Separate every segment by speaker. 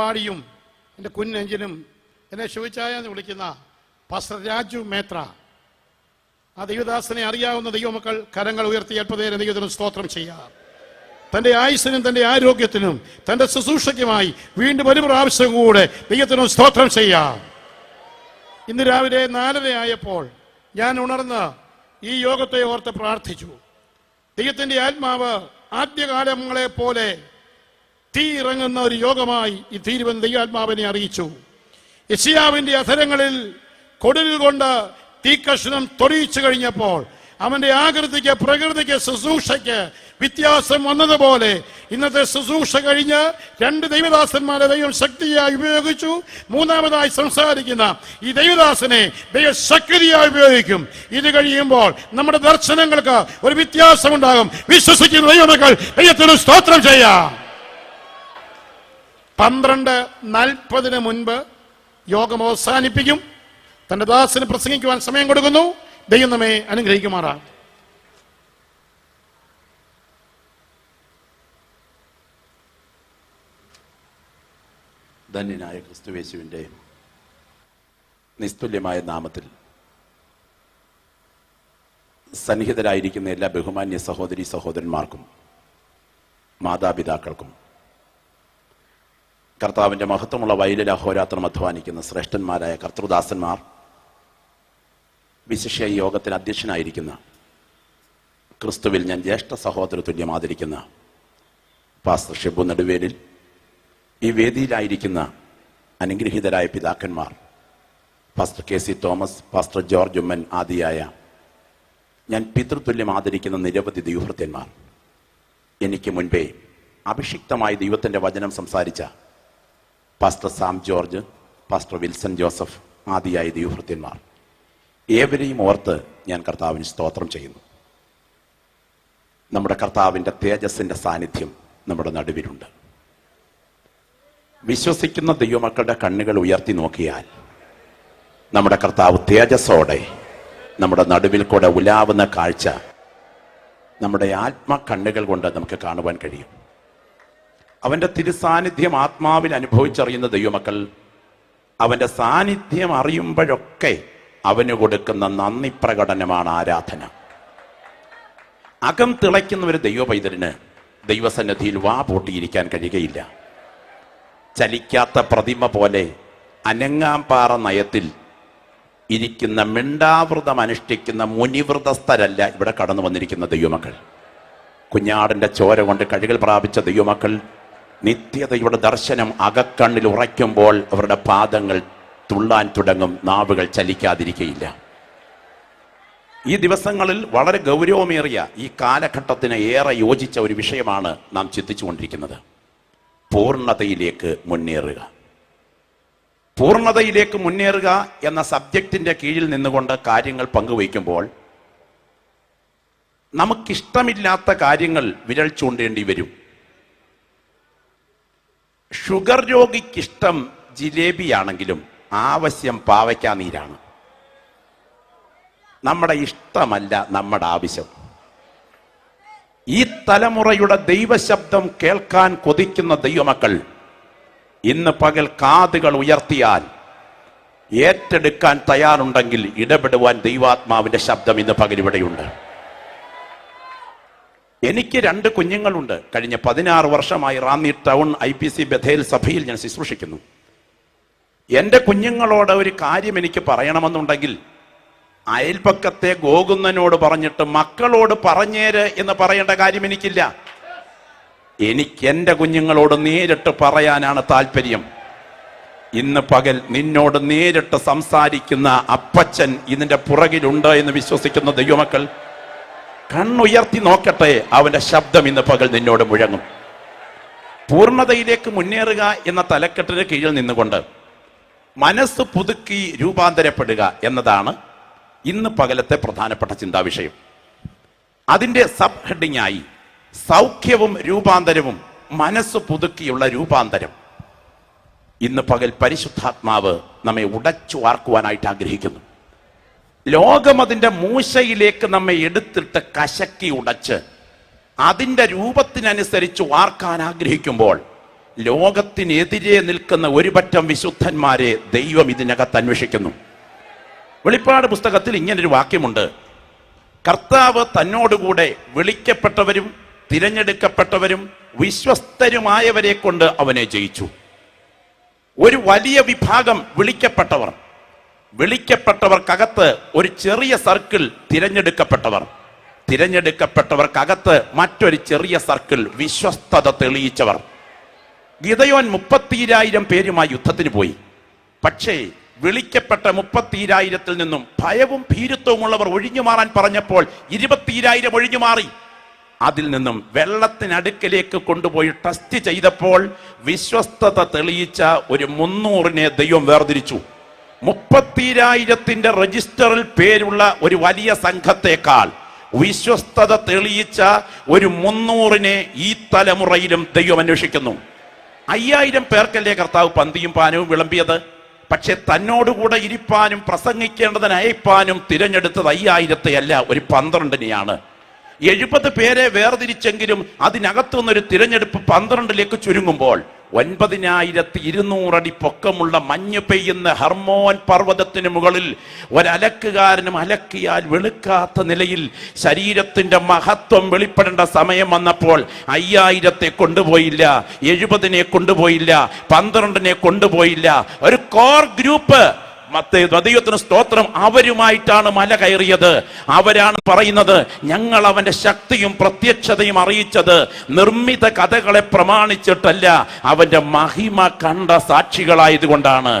Speaker 1: അട്ടപ്പാടിയും എൻ്റെ കുഞ്ഞെഞ്ചിനും എന്നെ ശുഭിച്ചായ എന്ന് വിളിക്കുന്ന പാസ്റ്റർ രാജു മേത്ര, ആ ദൈവദാസനെ അറിയാവുന്ന ദൈവമക്കൾ കരങ്ങൾ ഉയർത്തി അല്പനേരം ദൈവത്തിന് സ്തോത്രം ചെയ്യാം. തൻ്റെ ആയുസ്സിനും തൻ്റെ ആരോഗ്യത്തിനും തൻ്റെ ശുശ്രൂഷയ്ക്കുമായി വീണ്ടും ഒരു പ്രാവശ്യം കൂടെ ദൈവത്തിനും സ്തോത്രം ചെയ്യാം. ഇന്ന് രാവിലെ 4:30 ആയപ്പോൾ ഞാൻ ഉണർന്ന് ഈ യോഗത്തെ ഓർത്ത് പ്രാർത്ഥിച്ചു. ദൈവത്തിൻ്റെ ആത്മാവ് ആദ്യകാലങ്ങളെ പോലെ തീ ഇറങ്ങുന്ന ഒരു യോഗമായി ഈ തീരുവൻ ദൈവാത്മാവിനെ അറിയിച്ചു. യെശയ്യാവിന്റെ അധരങ്ങളിൽ കൊടുൽ കൊണ്ട് തീക്കഷ്ണം തൊടിയിച്ചു കഴിഞ്ഞപ്പോൾ അവന്റെ ആകൃതിക്ക്, പ്രകൃതിക്ക്, ശുശ്രൂഷയ്ക്ക് വ്യത്യാസം വന്നതുപോലെ ഇന്നത്തെ ശുശ്രൂഷ കഴിഞ്ഞ് 2 ദൈവദാസന്മാരെ ദൈവം ശക്തിയായി ഉപയോഗിച്ചു. മൂന്നാമതായി സംസാരിക്കുന്ന ഈ ദൈവദാസനെ ദൈവം ശക്തിയായി ഉപയോഗിക്കും. ഇത് കഴിയുമ്പോൾ നമ്മുടെ ദർശനങ്ങൾക്ക് ഒരു വ്യത്യാസമുണ്ടാകും. വിശ്വസിക്കുന്ന ദൈവമക്കൾ ദൈവത്തിന് സ്തോത്രം ചെയ്യാം. 12:40 മുൻപ് യോഗം അവസാനിപ്പിക്കും. തന്റെ ദാസന് പ്രസംഗിക്കുവാൻ സമയം കൊടുക്കുന്നു. ദൈവം നമ്മെ അനുഗ്രഹിക്കുമാറാണ്.
Speaker 2: ധന്യനായ ക്രിസ്തുയേശുവിൻ്റെ നിസ്തുല്യമായ നാമത്തിൽ സന്നിഹിതരായിരിക്കുന്ന എല്ലാ ബഹുമാന്യ സഹോദരി സഹോദരന്മാർക്കും മാതാപിതാക്കൾക്കും കർത്താവിൻ്റെ മഹത്വമുള്ള വയലിൽ അഹോരാത്രം അധ്വാനിക്കുന്ന ശ്രേഷ്ഠന്മാരായ കർത്തൃദാസന്മാർ, വിശിഷ്യ യോഗത്തിന് അധ്യക്ഷനായിരിക്കുന്ന ക്രിസ്തുവിൽ ഞാൻ ജ്യേഷ്ഠ സഹോദര തുല്യം ആദരിക്കുന്ന പാസ്റ്റർ ഷിബു നെടുവേലിൽ, ഈ വേദിയിലായിരിക്കുന്ന അനുഗ്രഹീതരായ പിതാക്കന്മാർ, pastor KC Thomas, pastor George Oommen ആദിയായ ഞാൻ പിതൃതുല്യം ആദരിക്കുന്ന നിരവധി ദൈവഭൃത്യന്മാർ, എനിക്ക് മുൻപേ അഭിഷിക്തമായി ദൈവത്തിൻ്റെ വചനം സംസാരിച്ച pastor Sam George, pastor Wilson Joseph ആദിയായ ദൈവഭൃത്യന്മാർ, ഏവരെയും ഓർത്ത് ഞാൻ കർത്താവിന് സ്തോത്രം ചെയ്യുന്നു. നമ്മുടെ കർത്താവിൻ്റെ തേജസ്സിൻ്റെ സാന്നിധ്യം നമ്മുടെ നടുവിലുണ്ട്. വിശ്വസിക്കുന്ന ദൈവമക്കളുടെ കണ്ണുകൾ ഉയർത്തി നോക്കിയാൽ നമ്മുടെ കർത്താവ് തേജസ്സോടെ നമ്മുടെ നടുവിൽ കൂടെ ഉലാവുന്ന കാഴ്ച നമ്മുടെ ആത്മകണ്ണുകൾ കൊണ്ട് നമുക്ക് കാണുവാൻ കഴിയും. അവൻ്റെ തിരുസാന്നിധ്യം ആത്മാവിൽ അനുഭവിച്ചറിയുന്ന ദൈവമക്കൾ അവൻ്റെ സാന്നിധ്യം അറിയുമ്പോഴൊക്കെ അവന് കൊടുക്കുന്ന നന്ദി പ്രകടനമാണ് ആരാധന. അകം തിളയ്ക്കുന്ന ഒരു ദൈവ പൈതലിന് ദൈവസന്നിധിയിൽ വാ പൂട്ടിയിരിക്കാൻ കഴിയുകയില്ല. ചലിക്കാത്ത പ്രതിമ പോലെ അനങ്ങാമ്പാറ നയത്തിൽ ഇരിക്കുന്ന മിണ്ടാവൃതം അനുഷ്ഠിക്കുന്ന മുനിവൃതസ്ഥരല്ല ഇവിടെ കടന്നു വന്നിരിക്കുന്ന ദൈവമക്കൾ. കുഞ്ഞാടിൻ്റെ ചോര കൊണ്ട് കഴുകൽ പ്രാപിച്ച ദൈവമക്കൾ നിത്യതയുടെ ദർശനം അകക്കണ്ണിൽ ഉറയ്ക്കുമ്പോൾ അവരുടെ പാദങ്ങൾ തുള്ളാൻ തുടങ്ങും, നാവുകൾ ചലിക്കാതിരിക്കയില്ല. ഈ ദിവസങ്ങളിൽ വളരെ ഗൗരവമേറിയ ഈ കാലഘട്ടത്തിന് ഏറെ യോജിച്ച ഒരു വിഷയമാണ് നാം ചിന്തിച്ചുകൊണ്ടിരിക്കുന്നത്. പൂർണ്ണതയിലേക്ക് മുന്നേറുക. പൂർണ്ണതയിലേക്ക് മുന്നേറുക എന്ന സബ്ജക്റ്റിന്റെ കീഴിൽ നിന്നുകൊണ്ട് കാര്യങ്ങൾ പങ്കുവയ്ക്കുമ്പോൾ നമുക്കിഷ്ടമില്ലാത്ത കാര്യങ്ങൾ വിരൽ ചൂണ്ടേണ്ടി വരും. ഷുഗർ രോഗിക്കിഷ്ടം ജിലേബിയാണെങ്കിലും ആവശ്യം പാവയ്ക്കാ നീരാണ്. നമ്മുടെ ഇഷ്ടമല്ല നമ്മുടെ ആവശ്യം. ഈ തലമുറയുടെ ദൈവശബ്ദം കേൾക്കാൻ കൊതിക്കുന്ന ദൈവമക്കൾ ഇന്ന് പകൽ കാതുകൾ ഉയർത്തിയാൽ ഏറ്റെടുക്കാൻ തയ്യാറുണ്ടെങ്കിൽ ഇടപെടുവാൻ ദൈവാത്മാവിന്റെ ശബ്ദം ഇന്ന് പകൽ ഇവിടെയുണ്ട്. എനിക്ക് 2 കുഞ്ഞുങ്ങളുണ്ട്. കഴിഞ്ഞ 16 വർഷമായി റാന്നി ടൗൺ IPC ബഥേൽ സഭയിൽ ഞാൻ ശുശ്രൂഷിക്കുന്നു. എൻ്റെ കുഞ്ഞുങ്ങളോട് ഒരു കാര്യം എനിക്ക് പറയണമെന്നുണ്ടെങ്കിൽ അയൽപക്കത്തെ ഗോകുന്നനോട് പറഞ്ഞിട്ട് മക്കളോട് പറഞ്ഞേര് എന്ന് പറയേണ്ട കാര്യം എനിക്കില്ല. എനിക്ക് എൻ്റെ കുഞ്ഞുങ്ങളോട് നേരിട്ട് പറയാനാണ് താല്പര്യം. ഇന്ന് പകൽ നിന്നോട് നേരിട്ട് സംസാരിക്കുന്ന അപ്പച്ചൻ ഇതിൻ്റെ പുറകിലുണ്ട് എന്ന് വിശ്വസിക്കുന്ന ദൈവമക്കൾ കണ്ണുയർത്തി നോക്കട്ടെ. അവന്റെ ശബ്ദം ഇന്ന് പകൽ നിന്നോട് മുഴങ്ങും. പൂർണ്ണതയിലേക്ക് മുന്നേറുക എന്ന തലക്കെട്ടിന് കീഴിൽ നിന്നുകൊണ്ട് മനസ്സ് പുതുക്കി രൂപാന്തരപ്പെടുക എന്നതാണ് ഇന്ന് പകലത്തെ പ്രധാനപ്പെട്ട ചിന്താവിഷയം. അതിൻ്റെ സബ് ഹെഡിങ്ങായി സൗഖ്യവും രൂപാന്തരവും, മനസ്സ് പുതുക്കിയുള്ള രൂപാന്തരം. ഇന്ന് പകൽ പരിശുദ്ധാത്മാവ് നമ്മെ ഉടച്ചു വാർക്കുവാനായിട്ട് ആഗ്രഹിക്കുന്നു. ലോകം അതിൻ്റെ മൂശയിലേക്ക് നമ്മെ എടുത്തിട്ട് കശക്കി ഉടച്ച് അതിൻ്റെ രൂപത്തിനനുസരിച്ച് വാർക്കാൻ ആഗ്രഹിക്കുമ്പോൾ ലോകത്തിനെതിരെ നിൽക്കുന്ന ഒരു പറ്റം വിശുദ്ധന്മാരെ ദൈവം ഇതിനകത്ത് അന്വേഷിക്കുന്നു. വെളിപ്പാട് പുസ്തകത്തിൽ ഇങ്ങനൊരു വാക്യമുണ്ട്: കർത്താവ് തന്നോടുകൂടെ വിളിക്കപ്പെട്ടവരും തിരഞ്ഞെടുക്കപ്പെട്ടവരും വിശ്വസ്തരുമായവരെ കൊണ്ട് അവനെ ജയിച്ചു. ഒരു വലിയ വിഭാഗം വിളിക്കപ്പെട്ടവർക്കകത്ത് ഒരു ചെറിയ സർക്കിൾ തിരഞ്ഞെടുക്കപ്പെട്ടവർക്കകത്ത് മറ്റൊരു ചെറിയ സർക്കിൾ വിശ്വസ്തത തെളിയിച്ചവർ. ഗിദെയോൻ 30,000 പേരുമായി യുദ്ധത്തിന് പോയി. പക്ഷേ വിളിക്കപ്പെട്ട 30,000 നിന്നും ഭയവും ഭീരുത്വമുള്ളവർ ഒഴിഞ്ഞു മാറാൻ പറഞ്ഞപ്പോൾ 20,000 ഒഴിഞ്ഞു മാറി. അതിൽ നിന്നും വെള്ളത്തിനടുക്കലേക്ക് കൊണ്ടുപോയി ടെസ്റ്റ് ചെയ്തപ്പോൾ വിശ്വസ്തത തെളിയിച്ച ഒരു 300-നെ ദൈവം വേർതിരിച്ചു. 30,000 രജിസ്റ്ററിൽ പേരുള്ള ഒരു വലിയ സംഘത്തെക്കാൾ വിശ്വസ്തത തെളിയിച്ച ഒരു 300-നെ ഈ തലമുറയിലും ദൈവം അന്വേഷിക്കുന്നു. 5,000 പേർക്കല്ലേ കർത്താവ് പന്തിയും പാനവും വിളമ്പിയത്? പക്ഷെ തന്നോടുകൂടെ ഇരിപ്പാനും പ്രസംഗിക്കേണ്ടതിന് അയപ്പാനും തിരഞ്ഞെടുത്തത് 5,000 അല്ല, ഒരു 12-നെയാണ്. 70 പേരെ വേർതിരിച്ചെങ്കിലും അതിനകത്തുനിന്നൊരു തിരഞ്ഞെടുപ്പ് 12-ലേക്ക് ചുരുങ്ങുമ്പോൾ 9,200 അടി പൊക്കമുള്ള മഞ്ഞ് പെയ്യുന്ന ഹർമോൻ പർവ്വതത്തിന് മുകളിൽ ഒരലക്കുകാരനും അലക്കിയാൽ വെളുക്കാത്ത നിലയിൽ ശരീരത്തിന്റെ മഹത്വം വെളിപ്പെടേണ്ട സമയം വന്നപ്പോൾ 5,000-നെ കൊണ്ടുപോയില്ല, 70-നെ കൊണ്ടുപോയില്ല, 12-നെ കൊണ്ടുപോയില്ല. ഒരു കോർ ഗ്രൂപ്പ്, ദൈവത്തിന് സ്തോത്രം, അവരുമായിട്ടാണ് മല കയറിയത്. അവരാണ് പറയുന്നത്, ഞങ്ങൾ അവന്റെ ശക്തിയും പ്രത്യക്ഷതയും അറിയിച്ചത് നിർമ്മിത കഥകളെ പ്രമാണിച്ചിട്ടല്ല, അവന്റെ മഹിമ കണ്ട സാക്ഷികളായതുകൊണ്ടാണ്.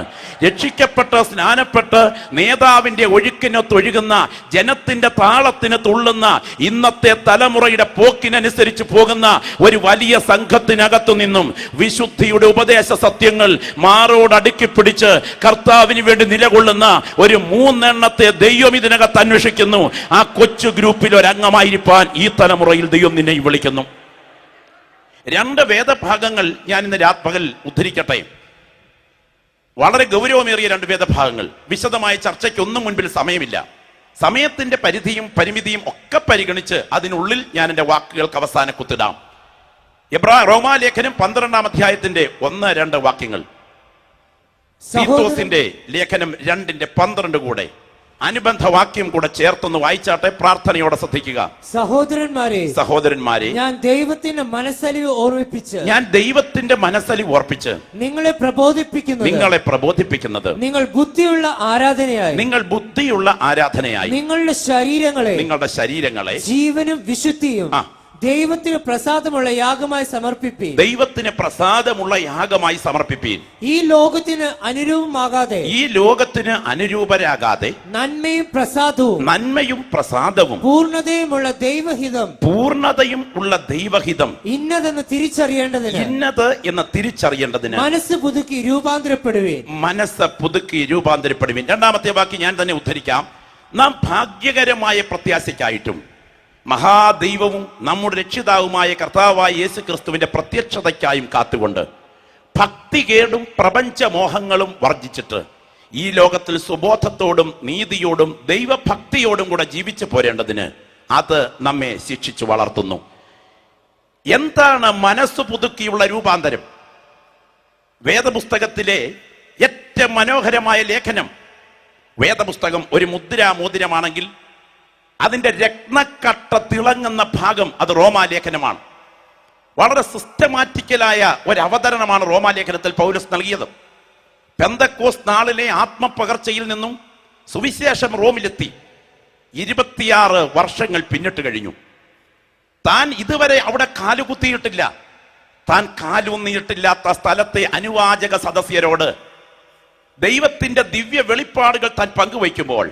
Speaker 2: രക്ഷിക്കപ്പെട്ട് സ്നാനപ്പെട്ട് നേതാവിന്റെ ഒഴുക്കിനൊത്തൊഴുകുന്ന ജനത്തിന്റെ താളത്തിന് തുള്ളുന്ന ഇന്നത്തെ തലമുറയുടെ പോക്കിനനുസരിച്ച് പോകുന്ന ഒരു വലിയ സംഘത്തിനകത്തു നിന്നും വിശുദ്ധിയുടെ ഉപദേശ സത്യങ്ങൾ മാറോട് അടുക്കി പിടിച്ച് കർത്താവിന് വേണ്ടി നിലകൊള്ളുന്ന ഒരു 3 ദൈവം ഇതിനകത്ത് അന്വേഷിക്കുന്നു. ആ കൊച്ചു ഗ്രൂപ്പിൽ ഒരംഗമായിരിക്കാൻ ഈ തലമുറയിൽ ദൈവം നിന്നെ വിളിക്കുന്നു. 2 വേദഭാഗങ്ങൾ ഞാൻ ഇന്ന് രാത്പകൽ ഉദ്ധരിക്കട്ടെ. വളരെ ഗൗരവമേറിയ 2 വേദഭാഗങ്ങൾ. വിശദമായ ചർച്ചയ്ക്ക് ഒന്നും മുൻപിൽ സമയമില്ല. സമയത്തിന്റെ പരിധിയും പരിമിതിയും ഒക്കെ പരിഗണിച്ച് അതിനുള്ളിൽ ഞാൻ എൻ്റെ വാക്കുകൾക്ക് അവസാന കുത്തിടാം. റോമാലേഖനം 12-ാം അധ്യായത്തിന്റെ 1-2 വാക്യങ്ങൾ, തീത്തോസിന്റെ ലേഖനം 2:12 കൂടെ അനുബന്ധ വാക്യം കൂടെ ചേർത്തൊന്ന് വായിച്ചാട്ടെ. പ്രാർത്ഥനയോടെ ശ്രദ്ധിക്കുക. സഹോദരന്മാരെ, ഞാൻ ദൈവത്തിന്റെ മനസ്സലിവ് ഓർപ്പിച്ച് നിങ്ങളെ പ്രബോധിപ്പിക്കുന്നത് നിങ്ങൾ ബുദ്ധിയുള്ള ആരാധനയായി നിങ്ങളുടെ ശരീരങ്ങളെ ജീവനും വിശുദ്ധിയും ദൈവത്തിന് പ്രസാദമുള്ള യാഗമായി സമർപ്പിപ്പീൻ. ഈ ലോകത്തിന് അനുരൂപരാകാതെ നന്മയും പ്രസാദവും പൂർണ്ണതയുമുള്ള ദൈവഹിതം ഇന്നതെന്ന് തിരിച്ചറിയേണ്ടതിന് മനസ്സ് പുതുക്കി രൂപാന്തരപ്പെടുവീൻ. 2-ാമത്തെ വാക്യം ഞാൻ തന്നെ ഉദ്ധരിക്കാം. നാം ഭാഗ്യകരമായ പ്രത്യാശയ്ക്കായിട്ടും മഹാദൈവവും നമ്മുടെ രക്ഷിതാവുമായ കർത്താവായ യേശു ക്രിസ്തുവിന്റെ പ്രത്യക്ഷതയ്ക്കായും കാത്തുകൊണ്ട് ഭക്തികേടും പ്രപഞ്ചമോഹങ്ങളും വർജിച്ചിട്ട് ഈ ലോകത്തിൽ സുബോധത്തോടും നീതിയോടും ദൈവഭക്തിയോടും കൂടെ ജീവിച്ചു പോരേണ്ടതിന് അത് നമ്മെ ശിക്ഷിച്ചു വളർത്തുന്നു. എന്താണ് മനസ്സ് പുതുക്കിയുള്ള രൂപാന്തരം? വേദപുസ്തകത്തിലെ ഏറ്റവും മനോഹരമായ ലേഖനം. വേദപുസ്തകം ഒരു മുദ്രാമോതിരമാണെങ്കിൽ അതിന്റെ രത്നക്കട്ട തിളങ്ങുന്ന ഭാഗം അത് റോമാലേഖനമാണ്. വളരെ സിസ്റ്റമാറ്റിക്കലായ ഒരു അവതരണമാണ് റോമാലേഖനത്തിൽ പൗലോസ് നൽകിയത്. പെന്തക്കോസ്ത് നാളിലെ ആത്മപകർച്ചയിൽ നിന്നും സുവിശേഷം റോമിലെത്തി 26 വർഷങ്ങൾ പിന്നിട്ട് കഴിഞ്ഞു. താൻ ഇതുവരെ അവിടെ കാലുകുത്തിയിട്ടില്ല. താൻ കാലൂന്നിയിട്ടില്ലാത്ത സ്ഥലത്തെ അനുവാചക സദസ്യരോട് ദൈവത്തിന്റെ ദിവ്യ വെളിപ്പാടുകൾ താൻ പങ്കുവയ്ക്കുമ്പോൾ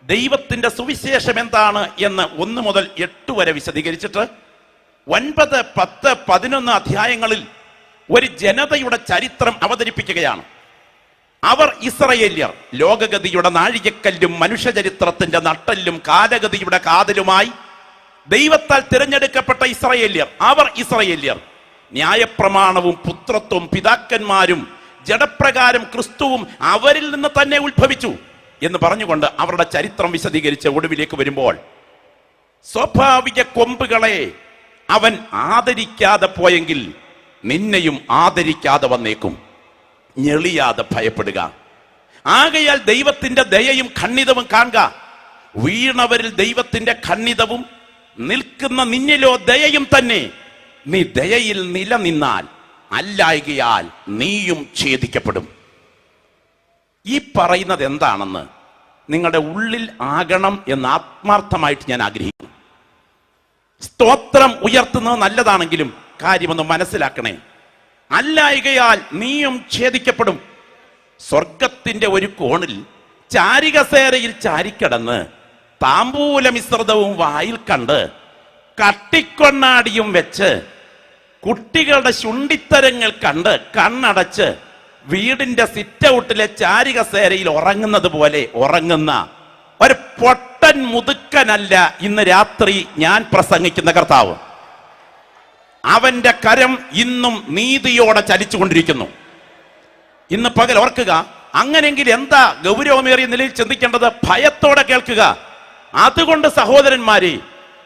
Speaker 2: ദൈവത്തിന്റെ സുവിശേഷം എന്താണ് എന്ന് 1 മുതൽ 8 വരെ വിശദീകരിച്ചിട്ട് 9, 10, 11 അധ്യായങ്ങളിൽ ഒരു ജനതയുടെ ചരിത്രം അവതരിപ്പിക്കുകയാണ്. അവർ ഇസ്രായേല്യർ, ലോകഗതിയുടെ നാഴികക്കല്ലും മനുഷ്യചരിത്രത്തിന്റെ നട്ടെല്ലും കാലഗതിയുടെ കാതലുമായി ദൈവത്താൽ തിരഞ്ഞെടുക്കപ്പെട്ട ഇസ്രായേല്യർ. അവർ ഇസ്രായേല്യർ ന്യായപ്രമാണവും പുത്രത്വവും പിതാക്കന്മാരും ജഡപ്രകാരം ക്രിസ്തുവും അവരിൽ നിന്ന് തന്നെ ഉത്ഭവിച്ചു എന്ന് പറഞ്ഞുകൊണ്ട് അവരുടെ ചരിത്രം വിശദീകരിച്ച് ഒടുവിലേക്ക് വരുമ്പോൾ സ്വാഭാവിക കൊമ്പുകളെ അവൻ ആദരിക്കാതെ പോയെങ്കിൽ നിന്നെയും ആദരിക്കാതെ വന്നേക്കും. ഞെളിയാതെ ഭയപ്പെടുക. ആകയാൽ ദൈവത്തിന്റെ ദയയും ഖണ്ഡിതവും കാണുക. വീണവരിൽ ദൈവത്തിന്റെ ഖണ്ഡിതവും നിൽക്കുന്ന നിന്നിലോ ദയയും തന്നെ. നീ ദയയിൽ നിലനിന്നാൽ അല്ലായകയാൽ നീയും ഛേദിക്കപ്പെടും. ഈ പറയുന്നത് എന്താണെന്ന് നിങ്ങളുടെ ഉള്ളിൽ ആകണം എന്ന് ആത്മാർത്ഥമായിട്ട് ഞാൻ ആഗ്രഹിക്കുന്നു. സ്തോത്രം ഉയർത്തുന്നത് നല്ലതാണെങ്കിലും കാര്യമൊന്ന് മനസ്സിലാക്കണേ. അല്ലായകയാൽ നീയും ഛേദിക്കപ്പെടും. സ്വർഗത്തിന്റെ ഒരു കോണിൽ ചാരികസേരയിൽ ചാരിക്കടന്ന് താമ്പൂല മിശ്രിതവും വായിൽ കണ്ട് കട്ടിക്കൊണ്ണാടിയും വെച്ച് കുട്ടികളുടെ ശുണ്ടിത്തരങ്ങൾ കണ്ട് കണ്ണടച്ച് വീടിന്റെ സിറ്റ് ഔട്ടിലെ ചാരികസേരയിൽ ഉറങ്ങുന്നത് പോലെ ഉറങ്ങുന്ന ഒരു പൊട്ടൻ മുതുക്കനല്ല ഇന്ന് രാത്രി ഞാൻ പ്രസംഗിക്കുന്ന കർത്താവ്. അവന്റെ കരം ഇന്നും നീതിയോടെ ചലിച്ചുകൊണ്ടിരിക്കുന്നു. ഇന്ന് പകൽ ഓർക്കുക. അങ്ങനെങ്കിൽ എന്താ ഗൗരവമേറിയ നിലയിൽ ചിന്തിക്കേണ്ടത്? ഭയത്തോടെ കേൾക്കുക. അതുകൊണ്ട് സഹോദരന്മാരെ,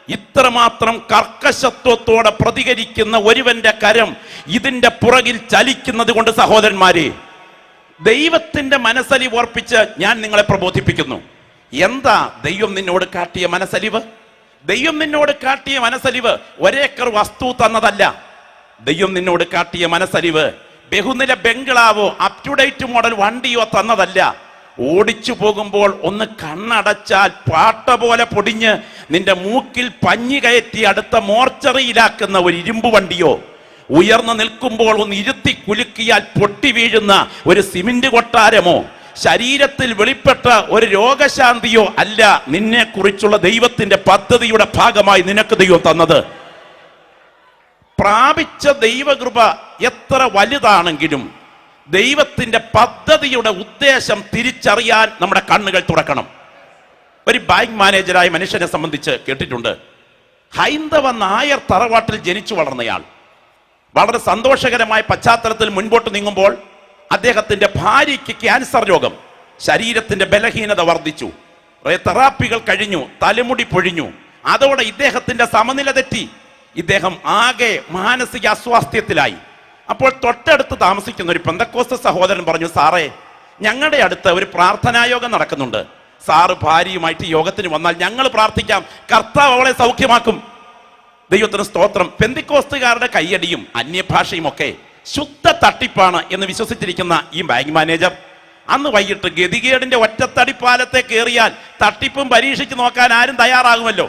Speaker 2: ഇത്രമാത്രം കർക്കശത്വത്തോടെ പ്രതികരിക്കുന്ന ഒരുവന്റെ കരം ഇതിന്റെ പുറകിൽ ചലിക്കുന്നത് കൊണ്ട് സഹോദരന്മാരെ, ദൈവത്തിന്റെ മനസ്സലിവ് ഓർപ്പിച്ച് ഞാൻ നിങ്ങളെ പ്രബോധിപ്പിക്കുന്നു. എന്താ ദൈവം നിന്നോട് കാട്ടിയ മനസ്സലിവ്? ദൈവം നിന്നോട് കാട്ടിയ മനസ്സലിവ് ഒരേക്കർ വസ്തു തന്നതല്ല. ദൈവം നിന്നോട് കാട്ടിയ മനസ്സലിവ് ബഹുനില ബംഗ്ലാവോ അപ് ടു ഡേറ്റ് മോഡൽ വണ്ടിയോ തന്നതല്ല. ഓടിച്ചു പോകുമ്പോൾ ഒന്ന് കണ്ണടച്ചാൽ പാട്ട പോലെ പൊടിഞ്ഞ് നിന്റെ മൂക്കിൽ പഞ്ഞി കയറ്റി അടുത്ത മോർച്ചറിയിലാക്കുന്ന ഒരു ഇരുമ്പ് വണ്ടിയോ, ഉയർന്നു നിൽക്കുമ്പോൾ ഒന്ന് ഇരുത്തി കുലുക്കിയാൽ പൊട്ടി വീഴുന്ന ഒരു സിമന്റ് കൊട്ടാരമോ, ശരീരത്തിൽ വെളിപ്പെട്ട ഒരു രോഗശാന്തിയോ അല്ല നിന്നെ കുറിച്ചുള്ള ദൈവത്തിന്റെ പദ്ധതിയുടെ ഭാഗമായി നിനക്ക് ദൈവം തന്നത്. പ്രാപിച്ച ദൈവകൃപ എത്ര വലുതാണെങ്കിലും ദൈവത്തിന്റെ പദ്ധതിയുടെ ഉദ്ദേശം തിരിച്ചറിയാൻ നമ്മുടെ കണ്ണുകൾ തുറക്കണം. ഒരു ബാങ്ക് മാനേജരായ മനുഷ്യനെ സംബന്ധിച്ച് കേട്ടിട്ടുണ്ട്. ഹൈന്ദവ നായർ തറവാട്ടിൽ ജനിച്ചു വളർന്നയാൾ. വളരെ സന്തോഷകരമായ പശ്ചാത്തലത്തിൽ മുൻപോട്ട് നീങ്ങുമ്പോൾ അദ്ദേഹത്തിന്റെ ഭാര്യയ്ക്ക് ക്യാൻസർ രോഗം, ശരീരത്തിന്റെ ബലഹീനത വർദ്ധിച്ചു, തെറാപ്പികൾ കഴിഞ്ഞു, തലമുടി പൊഴിഞ്ഞു. അതോടെ ഇദ്ദേഹത്തിന്റെ സമനില തെറ്റി. ഇദ്ദേഹം ആകെ മാനസിക അസ്വാസ്ഥ്യത്തിലായി. അപ്പോൾ തൊട്ടടുത്ത് താമസിക്കുന്ന ഒരു പെന്തക്കോസ്ത് സഹോദരൻ പറഞ്ഞു, സാറേ, ഞങ്ങളുടെ അടുത്ത് ഒരു പ്രാർത്ഥനായോഗം നടക്കുന്നുണ്ട്. സാറ് ഭാര്യയുമായിട്ട് യോഗത്തിന് വന്നാൽ ഞങ്ങൾ പ്രാർത്ഥിക്കാം, കർത്താവ് അവളെ സൗഖ്യമാക്കും. ദൈവത്തിന് സ്തോത്രം. പെന്തിക്കോസ്തുകാരുടെ കയ്യടിയും അന്യഭാഷയും ഒക്കെ ശുദ്ധ തട്ടിപ്പാണ് എന്ന് വിശ്വസിച്ചിരിക്കുന്ന ഈ ബാങ്ക് മാനേജർ അന്ന് വൈകിട്ട് ഗതികേടിന്റെ ഒറ്റത്തടിപ്പാലത്തെ കയറിയാൽ തട്ടിപ്പും പരീക്ഷിച്ച് നോക്കാൻ ആരും തയ്യാറാകുമല്ലോ.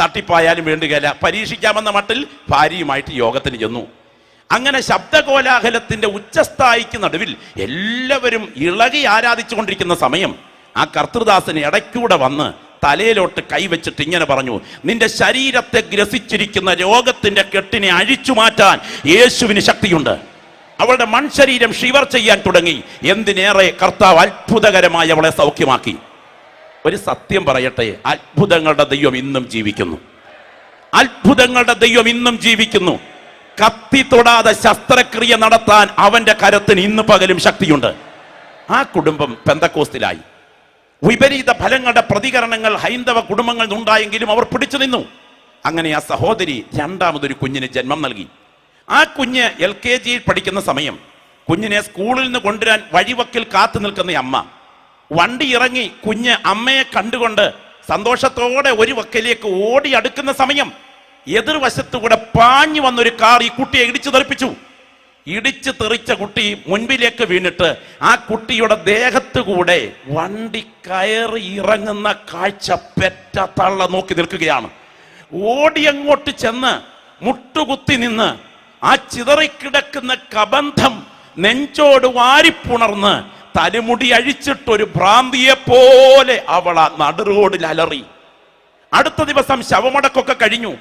Speaker 2: തട്ടിപ്പായാലും വേണ്ടുകയില്ല, പരീക്ഷിക്കാമെന്ന മട്ടിൽ ഭാര്യയുമായിട്ട് യോഗത്തിന് ചെന്നു. അങ്ങനെ ശബ്ദകോലാഹലത്തിന്റെ ഉച്ചസ്ഥായിക്ക് നടുവിൽ എല്ലാവരും ഇളകി ആരാധിച്ചു കൊണ്ടിരിക്കുന്ന സമയം ആ കർത്തൃദാസന് ഇടയ്ക്കൂടെ വന്ന് തലയിലോട്ട് കൈവച്ചിട്ട് ഇങ്ങനെ പറഞ്ഞു, നിന്റെ ശരീരത്തെ ഗ്രസിച്ചിരിക്കുന്ന രോഗത്തിന്റെ കെട്ടിനെ അഴിച്ചു മാറ്റാൻ യേശുവിന് ശക്തിയുണ്ട്. അവളുടെ മൺശരീരം ഷിവർ ചെയ്യാൻ തുടങ്ങി. എന്തിനേറെ കർത്താവ് അത്ഭുതകരമായി അവളെ സൗഖ്യമാക്കി. ഒരു സത്യം പറയട്ടെ, അത്ഭുതങ്ങളുടെ ദൈവം ഇന്നും ജീവിക്കുന്നു. അത്ഭുതങ്ങളുടെ ദൈവം ഇന്നും ജീവിക്കുന്നു. കത്തി തൊടാതെ ശസ്ത്രക്രിയ നടത്താൻ അവന്റെ കരത്തിന് ഇന്ന് പകലും ശക്തിയുണ്ട്. ആ കുടുംബം പെന്തക്കോസ്തിലായി. വിപരീത ഫലങ്ങളുടെ പ്രതികരണങ്ങൾ ഹൈന്ദവ കുടുംബങ്ങളിൽ നിന്നുണ്ടായെങ്കിലും അവർ പിടിച്ചു നിന്നു. അങ്ങനെ ആ സഹോദരി രണ്ടാമതൊരു കുഞ്ഞിന് ജന്മം നൽകി. ആ കുഞ്ഞ് LKGയിൽ പഠിക്കുന്ന സമയം കുഞ്ഞിനെ സ്കൂളിൽ നിന്ന് കൊണ്ടുവരാൻ വഴിവക്കിൽ കാത്തു നിൽക്കുന്ന അമ്മ വണ്ടി ഇറങ്ങി കുഞ്ഞ് അമ്മയെ കണ്ടുകൊണ്ട് സന്തോഷത്തോടെ ഒരു വക്കലേക്ക് ഓടി അടുക്കുന്ന സമയം എതിർവശത്തുകൂടെ പാഞ്ഞു വന്നൊരു കാർ ഈ കുട്ടിയെ ഇടിച്ചു തെറിപ്പിച്ചു. ഇടിച്ചു തെറിച്ച കുട്ടി മുൻപിലേക്ക് വീണിട്ട് ആ കുട്ടിയുടെ ദേഹത്തുകൂടെ വണ്ടി കയറി ഇറങ്ങുന്ന കാഴ്ച പെറ്റ തള്ള നോക്കി നിൽക്കുകയാണ്. ഓടിയങ്ങോട്ട് ചെന്ന് മുട്ടുകുത്തി നിന്ന് ആ ചിതറിക്കിടക്കുന്ന കബന്ധം നെഞ്ചോട് വാരിപ്പുണർന്ന് തലമുടി അഴിച്ചിട്ടൊരു ഭ്രാന്തിയെ പോലെ അവൾ ആ നടുറോഡിൽ അലറി. അടുത്ത ദിവസം ശവമടക്കൊക്കെ കഴിഞ്ഞു.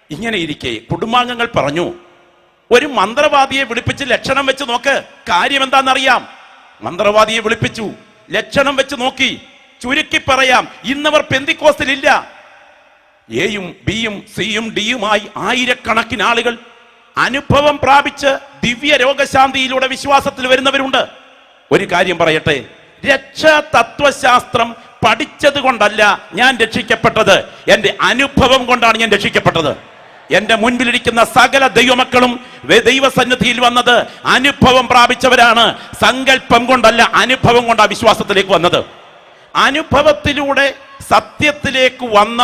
Speaker 2: ഇങ്ങനെ ഇരിക്കെ കുടുംബാംഗങ്ങൾ പറഞ്ഞു, ഒരു മന്ത്രവാദിയെ വിളിപ്പിച്ച് ലക്ഷണം വെച്ച് നോക്ക്, കാര്യം എന്താണെന്നറിയാം. മന്ത്രവാദിയെ വിളിപ്പിച്ചു, ലക്ഷണം വെച്ച് നോക്കി. ചുരുക്കി പറയാം, ഇന്നവർ പെന്തിക്കോസ്തിലില്ല. എയും ബിയും സിയും ഡിയുമായി ആയിരക്കണക്കിന് ആളുകൾ അനുഭവം പ്രാപിച്ച് ദിവ്യ രോഗശാന്തിയിലൂടെ വിശ്വാസത്തിൽ വരുന്നവരുണ്ട്. ഒരു കാര്യം പറയട്ടെ, രക്ഷാ തത്വശാസ്ത്രം പഠിച്ചത് കൊണ്ടല്ല ഞാൻ രക്ഷിക്കപ്പെട്ടത്, എന്റെ അനുഭവം കൊണ്ടാണ് ഞാൻ രക്ഷിക്കപ്പെട്ടത്. എന്റെ മുൻപിലിരിക്കുന്ന സകല ദൈവമക്കളും ദൈവസന്നിധിയിൽ വന്നത് അനുഭവം പ്രാപിച്ചവരാണ്. സങ്കല്പം കൊണ്ടല്ല, അനുഭവം കൊണ്ടാണ് വിശ്വാസത്തിലേക്ക് വന്നത്. അനുഭവത്തിലൂടെ സത്യത്തിലേക്ക് വന്ന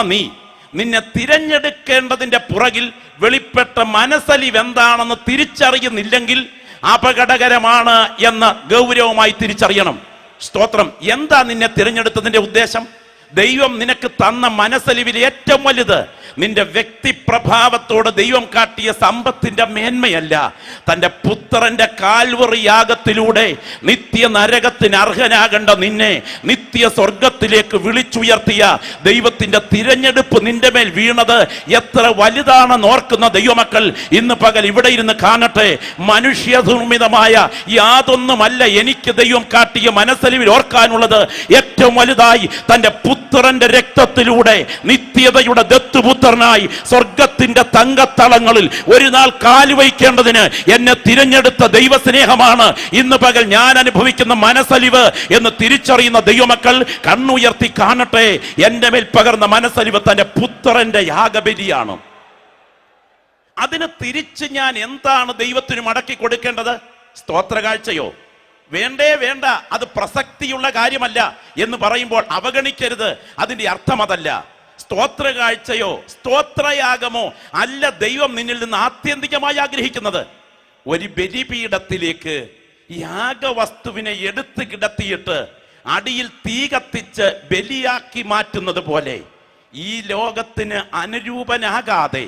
Speaker 2: നിന്നെ തിരഞ്ഞെടുക്കേണ്ടതിന്റെ പുറകിൽ വെളിപ്പെട്ട മനസ്സലിവ് എന്താണെന്ന് തിരിച്ചറിയുന്നില്ലെങ്കിൽ അപകടകരമാണ് എന്ന് ഗൗരവമായി തിരിച്ചറിയണം. സ്തോത്രം. എന്താ നിന്നെ തിരഞ്ഞെടുത്തതിന്റെ ഉദ്ദേശം? ദൈവം നിനക്ക് തന്ന മനസ്സലിവിൽ ഏറ്റവും വലുത് നിന്റെ വ്യക്തിപ്രഭാവത്തോട് ദൈവം കാട്ടിയ സമ്പത്തിന്റെ മേന്മയല്ല, തന്റെ പുത്രന്റെ കാൽവറി യാഗത്തിലൂടെ നിത്യ നരകത്തിന് അർഹനാകേണ്ട നിന്നെ നിത്യ സ്വർഗത്തിലേക്ക് വിളിച്ചുയർത്തിയ ദൈവത്തിന്റെ തിരഞ്ഞെടുപ്പ് നിന്റെ മേൽ വീണത് എത്ര വലുതാണെന്ന് ഓർക്കുന്ന ദൈവമക്കൾ ഇന്ന് പകൽ ഇവിടെ ഇരുന്ന് കാണട്ടെ. മനുഷ്യനിർമ്മിതമായ യാതൊന്നുമല്ല എനിക്ക് ദൈവം കാട്ടിയ മനസ്സലിവിൽ ഓർക്കാനുള്ളത്. ഏറ്റവും വലുതായി തന്റെ പുത്രന്റെ രക്തത്തിലൂടെ നിത്യതയുടെ ദത്തുപുത്രനായി സ്വർഗത്തിന്റെ തങ്കത്തളങ്ങളിൽ ഒരു നാൾ കാലുവയ്ക്കേണ്ടതിന് എന്നെ തിരഞ്ഞെടുത്ത ദൈവസ്നേഹമാണ് ഇന്ന് പകൽ ഞാൻ അനുഭവിക്കുന്ന മനസ്സലിവ് എന്ന് തിരിച്ചറിയുന്ന ദൈവമക്കൾ കണ്ണുയർത്തി കാണട്ടെ. എന്റെ മേൽ പകർന്ന മനസ്സലിവ് തന്റെ പുത്രന്റെ യാഗബലിയാണ്. അതിന് തിരിച്ച് ഞാൻ എന്താണ് ദൈവത്തിന് മടക്കി കൊടുക്കേണ്ടത്? സ്തോത്രകാഴ്ചയോ? വേണ്ടേ വേണ്ട, അത് പ്രസക്തിയുള്ള കാര്യമല്ല എന്ന് പറയുമ്പോൾ അവഗണിക്കരുത്. അതിന്റെ അർത്ഥം അതല്ല. സ്തോത്രകാഴ്ചയോ സ്തോത്രയാഗമോ അല്ല ദൈവം നിന്നിൽ നിന്ന് ആത്യന്തികമായി ആഗ്രഹിക്കുന്നത്. ഒരു ബലിപീഠത്തിലേക്ക് യാഗവസ്തുവിനെ എടുത്ത് കിടത്തിയിട്ട് അടിയിൽ തീ കത്തിച്ച് ബലിയാക്കി മാറ്റുന്നത് പോലെ ഈ ലോകത്തിന് അനുരൂപനാകാതെ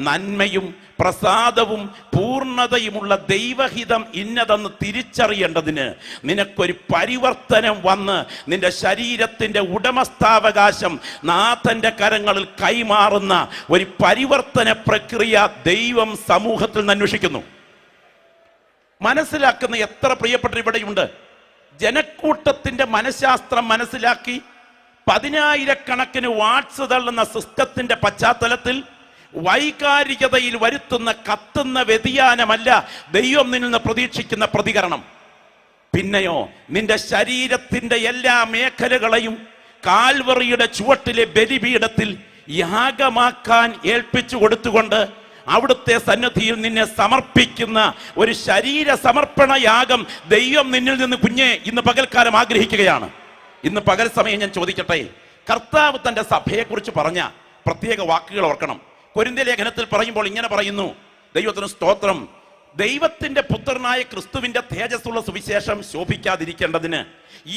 Speaker 2: നന്മയും പ്രസാദവും പൂർണ്ണതയുമുള്ള ദൈവഹിതം ഇന്നതെന്ന് തിരിച്ചറിയേണ്ടതിന് നിനക്കൊരു പരിവർത്തനം വന്ന് നിന്റെ ശരീരത്തിന്റെ ഉടമസ്ഥാവകാശം നാഥന്റെ കരങ്ങളിൽ കൈമാറുന്ന ഒരു പരിവർത്തന പ്രക്രിയ ദൈവം സമൂഹത്തിൽ നിന്ന് അന്വേഷിക്കുന്നു. മനസ്സിലാക്കുന്ന എത്ര പ്രിയപ്പെട്ട ഇവിടെയുണ്ട്. ജനക്കൂട്ടത്തിന്റെ മനഃശാസ്ത്രം മനസ്സിലാക്കി 10,000-കണക്കിന് വാട്സ് തള്ളുന്ന സിസ്റ്റത്തിന്റെ പശ്ചാത്തലത്തിൽ വൈകാരികതയിൽ വരുത്തുന്ന കത്തുന്ന വ്യതിയാനമല്ല ദൈവം നിന്നിൽ നിന്ന് പ്രതീക്ഷിക്കുന്ന പ്രതികരണം. പിന്നെയോ നിന്റെ ശരീരത്തിന്റെ എല്ലാ മേഖലകളെയും കാൽവറിയുടെ ചുവട്ടിലെ ബലിപീഠത്തിൽ യാഗമാക്കാൻ ഏൽപ്പിച്ചു കൊടുത്തുകൊണ്ട് അവിടുത്തെ സന്നിധിയിൽ നിന്നെ സമർപ്പിക്കുന്ന ഒരു ശരീര സമർപ്പണ യാഗം ദൈവം നിന്നിൽ നിന്ന് കുഞ്ഞെ ഇന്ന് പകൽക്കാലം ആഗ്രഹിക്കുകയാണ്. ഇന്ന് പകൽ സമയം ഞാൻ ചോദിക്കട്ടെ, കർത്താവ് തന്റെ സഭയെക്കുറിച്ച് പറഞ്ഞ പ്രത്യേക വാക്കുകൾ ഓർക്കണം. കൊരിന്ത്യ ലേഖനത്തിൽ പറയുമ്പോൾ ഇങ്ങനെ പറയുന്നു, ദൈവത്തിന് സ്തോത്രം, ദൈവത്തിന്റെ പുത്രനായ ക്രിസ്തുവിന്റെ തേജസ്സുള്ള സുവിശേഷം ശോഭിക്കാതിരിക്കേണ്ടതിന്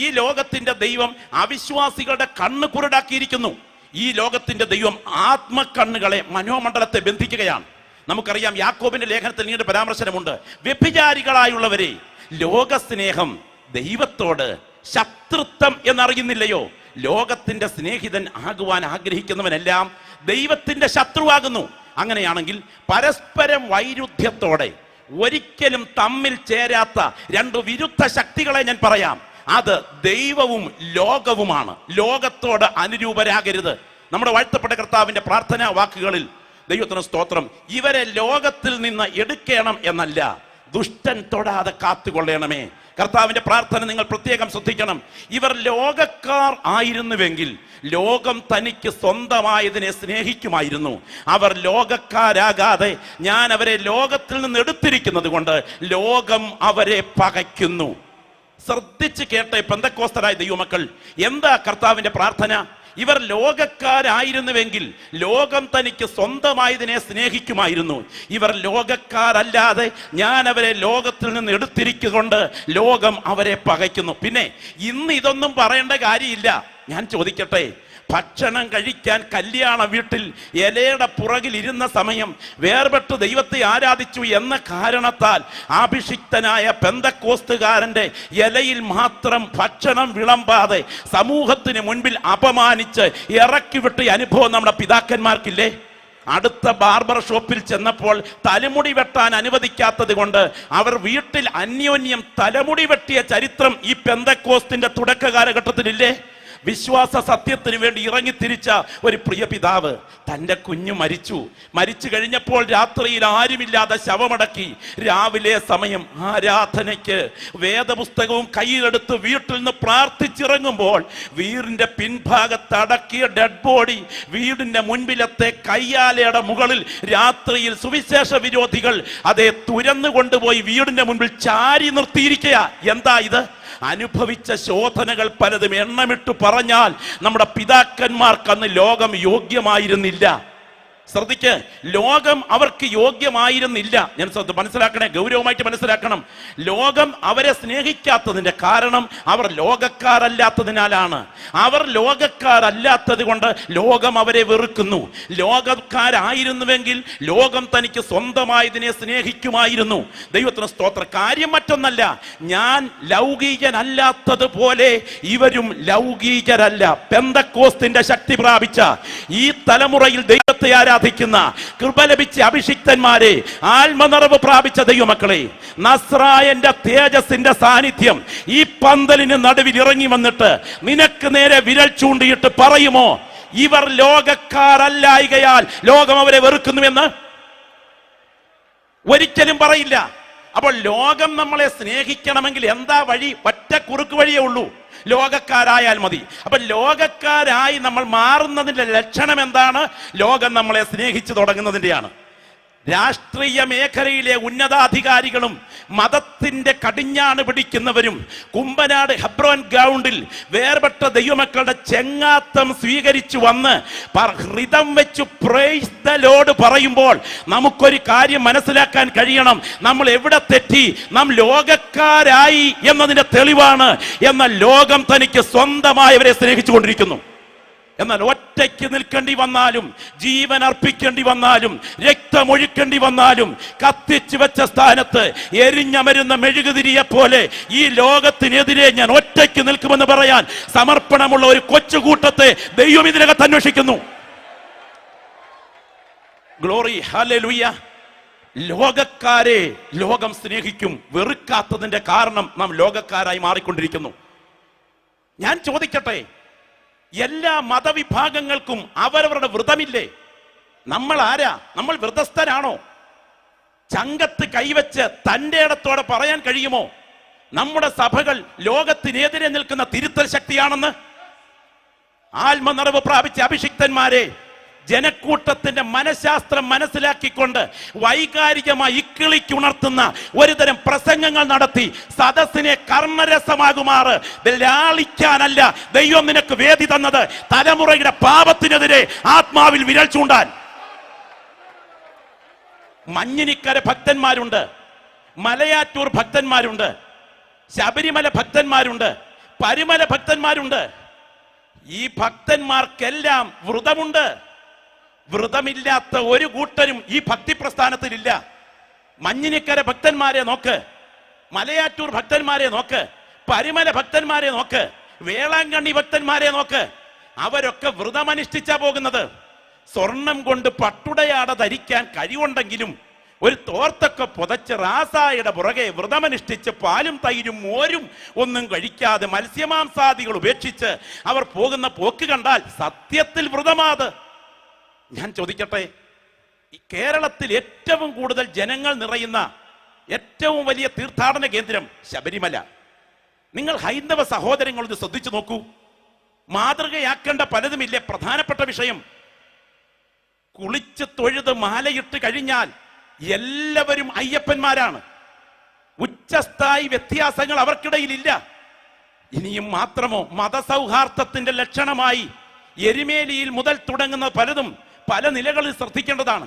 Speaker 2: ഈ ലോകത്തിന്റെ ദൈവം അവിശ്വാസികളുടെ കണ്ണ് കുരുടാക്കിയിരിക്കുന്നു. ഈ ലോകത്തിന്റെ ദൈവം ആത്മകണ്ണുകളെ, മനോമണ്ഡലത്തെ ബന്ധിക്കുകയാണ്. നമുക്കറിയാം, യാക്കോബിന്റെ ലേഖനത്തിൽ ഇങ്ങനെ പരാമർശനമുണ്ട്, വ്യഭിചാരികളായുള്ളവരെ, ലോകസ്നേഹം ദൈവത്തോട് ശത്രുത്വം എന്നറിയുന്നില്ലയോ? ലോകത്തിന്റെ സ്നേഹിതൻ ആകുവാൻ ആഗ്രഹിക്കുന്നവനെല്ലാം ദൈവത്തിന്റെ ശത്രുവാകുന്നു. അങ്ങനെയാണെങ്കിൽ പരസ്പരം വൈരുദ്ധ്യത്തോടെ ഒരിക്കലും തമ്മിൽ ചേരാത്ത രണ്ട് വിരുദ്ധ ശക്തികളെ ഞാൻ പറയാം. അത് ദൈവവും ലോകവുമാണ്. ലോകത്തോട് അനുരൂപരാകരുത്. നമ്മുടെ വാഴ്ത്തപ്പെട്ട കർത്താവിന്റെ പ്രാർത്ഥനാ വാക്കുകളിൽ ദൈവത്തിന് സ്തോത്രം, ഇവരെ ലോകത്തിൽ നിന്ന് എടുക്കണം എന്നല്ല, ദുഷ്ടൻ തൊടാതെ കാത്തുകൊള്ളണമേ. കർത്താവിന്റെ പ്രാർത്ഥന നിങ്ങൾ പ്രത്യേകം ശ്രദ്ധിക്കണം. ഇവർ ലോകക്കാർ ആയിരുന്നുവെങ്കിൽ ലോകം തനിക്ക് സ്വന്തമായതിനെ സ്നേഹിക്കുമായിരുന്നു. അവർ ലോകക്കാരാകാതെ ഞാൻ അവരെ ലോകത്തിൽ നിന്ന് എടുത്തിരിക്കുന്നത് കൊണ്ട് ലോകം അവരെ പകയ്ക്കുന്നു. ശ്രദ്ധിച്ച് കേട്ടെ പെന്തക്കോസ്തരായ ദൈവമക്കൾ, എന്താ കർത്താവിന്റെ പ്രാർത്ഥന? ഇവർ ലോകക്കാരായിരുന്നുവെങ്കിൽ ലോകം തനിക്ക് സ്വന്തമായതിനെ സ്നേഹിക്കുമായിരുന്നു. ഇവർ ലോകക്കാരല്ലാതെ ഞാൻ അവരെ ലോകത്തിൽ നിന്ന് എടുത്തിരിക്കൊണ്ട് ലോകം അവരെ പകയ്ക്കുന്നു. പിന്നെ ഇന്ന് ഇതൊന്നും പറയേണ്ട കാര്യമില്ല. ഞാൻ ചോദിക്കട്ടെ, ഭക്ഷണം കഴിക്കാൻ കല്യാണ വീട്ടിൽ ഇലയുടെ പുറകിൽ ഇരുന്ന സമയം വേർപെട്ട് ദൈവത്തെ ആരാധിച്ചു എന്ന കാരണത്താൽ അഭിഷിക്തനായ പെന്തക്കോസ്തുകാരന്റെ ഇലയിൽ മാത്രം ഭക്ഷണം വിളമ്പാതെ സമൂഹത്തിന് മുൻപിൽ അപമാനിച്ച് ഇറക്കി വിട്ട അനുഭവം നമ്മുടെ പിതാക്കന്മാർക്കില്ലേ? അടുത്ത ബാർബർ ഷോപ്പിൽ ചെന്നപ്പോൾ തലമുടി വെട്ടാൻ അനുവദിക്കാത്തത് കൊണ്ട് അവർ വീട്ടിൽ അന്യോന്യം തലമുടി വെട്ടിയ ചരിത്രം ഈ പെന്തക്കോസ്തിന്റെ തുടക്ക കാലഘട്ടത്തിലില്ലേ? വിശ്വാസ സത്യത്തിന് വേണ്ടി ഇറങ്ങിത്തിരിച്ച ഒരു പ്രിയ പിതാവ് തൻ്റെ കുഞ്ഞു മരിച്ചു കഴിഞ്ഞപ്പോൾ രാത്രിയിൽ ആരുമില്ലാതെ ശവമടക്കി രാവിലെ സമയം ആരാധനയ്ക്ക് വേദപുസ്തകവും കയ്യിലെടുത്ത് വീട്ടിൽ നിന്ന് പ്രാർത്ഥിച്ചിറങ്ങുമ്പോൾ വീടിന്റെ പിൻഭാഗത്ത് അടക്കിയ ഡെഡ് ബോഡി വീടിന്റെ മുൻപിലത്തെ കയ്യാലയുടെ മുകളിൽ രാത്രിയിൽ സുവിശേഷ വിരോധികൾ അതേ തുരന്നു കൊണ്ടുപോയി വീടിന്റെ മുൻപിൽ ചാരി നിർത്തിയിരിക്കുക. എന്താ ഇത്? അനുഭവിച്ച ശോധനകൾ പലതും എണ്ണമിട്ട് പറഞ്ഞാൽ നമ്മുടെ പിതാക്കന്മാർക്ക് അന്ന് ലോകം യോഗ്യമായിരുന്നില്ല. ശ്രദ്ധിക്ക്, ലോകം അവർക്ക് യോഗ്യമായിരുന്നില്ല. ഞാൻ മനസ്സിലാക്കണേ, ഗൗരവമായിട്ട് മനസ്സിലാക്കണം. ലോകം അവരെ സ്നേഹിക്കാത്തതിന്റെ കാരണം അവർ ലോകക്കാരല്ലാത്തതിനാലാണ്. അവർ ലോകക്കാരല്ലാത്തത് കൊണ്ട് ലോകം അവരെ വെറുക്കുന്നു. ലോകക്കാരായിരുന്നുവെങ്കിൽ ലോകം തനിക്ക് സ്വന്തമായതിനെ സ്നേഹിക്കുമായിരുന്നു. ദൈവത്തിന് സ്തോത്രം. കാര്യം മറ്റൊന്നല്ല, ഞാൻ ലൗകികനല്ലാത്തതുപോലെ ഇവരും ലൗകികരല്ല. പെന്തക്കോസ്തിന്റെ ശക്തി പ്രാപിച്ച ഈ തലമുറയിൽ ദൈവത്തെ ആരാധിക്കുന്ന കൃപ ലഭിച്ച അഭിഷിക്തന്മാരെ, ആത്മനിറവ് പ്രാപിച്ച ദൈവമക്കളെ, നസ്രായന്റെ തേജസ്സിന്റെ സാന്നിധ്യം ഈ പന്തലിന് നടുവിൽ ഇറങ്ങി വന്നിട്ട് നിനക്ക് നേരെ വിരൽ ചൂണ്ടിയിട്ട് പറയുമോ, ഇവർ ലോകക്കാരല്ലായകയാൽ ലോകം അവരെ വെറുക്കുന്നുവെന്ന്? ഒരിക്കലും പറയില്ല. അപ്പോൾ ലോകം നമ്മളെ സ്നേഹിക്കണമെങ്കിൽ എന്താ വഴി? ഒറ്റ കുറുക്ക് വഴിയേ ഉള്ളൂ, ലോകക്കാരായാൽ മതി. അപ്പൊ ലോകക്കാരായി നമ്മൾ മാറുന്നതിന്റെ ലക്ഷണം എന്താണ്? ലോകം നമ്മളെ സ്നേഹിച്ചു തുടങ്ങുന്നതിന്റെയാണ്. രാഷ്ട്രീയ മേഖലയിലെ ഉന്നതാധികാരികളും മതത്തിന്റെ കടിഞ്ഞാണ് പിടിക്കുന്നവരും കുമ്പനാട് ഹെബ്രോൻ ഗ്രൗണ്ടിൽ വേർപെട്ട ദൈവമക്കളുടെ ചെങ്ങാത്തം സ്വീകരിച്ചു വന്ന് ഹൃദം വെച്ച് പ്രൈസ് ദ ലോർഡ് പറയുമ്പോൾ നമുക്കൊരു കാര്യം മനസ്സിലാക്കാൻ കഴിയണം, നമ്മൾ എവിടെ തെറ്റി? നാം ലോകക്കാരായി എന്നതിന്റെ തെളിവാണ്. എന്നാൽ ലോകം തനിക്ക് സ്വന്തമായവരെ സ്നേഹിച്ചുകൊണ്ടിരിക്കുന്നു. എന്നാൽ ഒറ്റയ്ക്ക് നിൽക്കേണ്ടി വന്നാലും, ജീവൻ അർപ്പിക്കേണ്ടി വന്നാലും, രക്തമൊഴുക്കേണ്ടി വന്നാലും, കത്തിച്ചു വെച്ച സ്ഥാനത്ത് എരിഞ്ഞമരുന്ന മെഴുകുതിരിയെ പോലെ ഈ ലോകത്തിനെതിരെ ഞാൻ ഒറ്റയ്ക്ക് നിൽക്കുമെന്ന് പറയാൻ സമർപ്പണമുള്ള ഒരു കൊച്ചുകൂട്ടത്തെ ദൈവം ഇതിനകത്ത് അന്വേഷിക്കുന്നു. Glory, hallelujah. ലോകക്കാരെ ലോകം സ്നേഹിക്കും. വെറുക്കാത്തതിന്റെ കാരണം നാം ലോകക്കാരായി മാറിക്കൊണ്ടിരിക്കുന്നു. ഞാൻ ചോദിക്കട്ടെ, എല്ലാ മതവിഭാഗങ്ങൾക്കും അവരവരുടെ വ്രതമില്ലേ? നമ്മൾ ആരാ? നമ്മൾ വ്രതസ്ഥരാണോ? ചങ്കത്ത് കൈവച്ച് തന്റെ ഇടത്തോടെ പറയാൻ കഴിയുമോ നമ്മുടെ സഭകൾ ലോകത്തിനെതിരെ നിൽക്കുന്ന തിരുത്തൽ ശക്തിയാണെന്ന്? ആത്മനിറവ് പ്രാപിച്ച അഭിഷിക്തന്മാരെ, ജനക്കൂട്ടത്തിന്റെ മനഃശാസ്ത്രം മനസ്സിലാക്കിക്കൊണ്ട് വൈകാരികമായി ഇക്കിളിക്കുണർത്തുന്ന ഒരുതരം പ്രസംഗങ്ങൾ നടത്തി സദസ്സിനെ കർമ്മരസമാകുമാറ് ലാളിക്കാനല്ല ദൈവം നിനക്ക് വേദി തന്നത്, തലമുറയുടെ പാപത്തിനെതിരെ ആത്മാവിൽ വിരൽ ചൂണ്ടാൻ. മഞ്ഞിനിക്കര ഭക്തന്മാരുണ്ട്, മലയാറ്റൂർ ഭക്തന്മാരുണ്ട്, ശബരിമല ഭക്തന്മാരുണ്ട്, പരുമല ഭക്തന്മാരുണ്ട്. ഈ ഭക്തന്മാർക്കെല്ലാം വ്രതമുണ്ട്. വ്രതമില്ലാത്ത ഒരു കൂട്ടരും ഈ ഭക്തി പ്രസ്ഥാനത്തിലില്ല. മഞ്ഞിനിക്കര ഭക്തന്മാരെ നോക്ക്, മലയാറ്റൂർ ഭക്തന്മാരെ നോക്ക്, പരുമല ഭക്തന്മാരെ നോക്ക്, വേളാങ്കണ്ണി ഭക്തന്മാരെ നോക്ക്. അവരൊക്കെ വ്രതമനുഷ്ഠിച്ചാ പോകുന്നത്. സ്വർണം കൊണ്ട് പട്ടുടയാട ധരിക്കാൻ കഴിവുണ്ടെങ്കിലും ഒരു തോർത്തൊക്കെ പുതച്ച് റാസായുടെ പുറകെ വ്രതമനുഷ്ഠിച്ച് പാലും തൈരും മോരും ഒന്നും കഴിക്കാതെ മത്സ്യമാംസാദികൾ ഉപേക്ഷിച്ച് അവർ പോകുന്ന പോക്ക് കണ്ടാൽ സത്യത്തിൽ വ്രതമാത്. ഞാൻ ചോദിക്കട്ടെ, കേരളത്തിൽ ഏറ്റവും കൂടുതൽ ജനങ്ങൾ നിറയുന്ന ഏറ്റവും വലിയ തീർത്ഥാടന കേന്ദ്രം ശബരിമല. നിങ്ങൾ ഹൈന്ദവ സഹോദരങ്ങൾ ഇത് ശ്രദ്ധിച്ചു നോക്കൂ. മാതൃകയാക്കേണ്ട പലതുമില്ലേ? പ്രധാനപ്പെട്ട വിഷയം, കുളിച്ച് തൊഴുത് മാലയിട്ട് കഴിഞ്ഞാൽ എല്ലാവരും അയ്യപ്പന്മാരാണ്. ഉച്ചസ്ഥായി വ്യത്യാസങ്ങൾ അവർക്കിടയിലില്ല. ഇനിയും മാത്രമോ? മതസൗഹാർദ്ദത്തിന്റെ ലക്ഷണമായി എരുമേലിയിൽ മുതൽ തുടങ്ങുന്ന പലതും പല നിലകളിൽ ശ്രദ്ധിക്കേണ്ടതാണ്.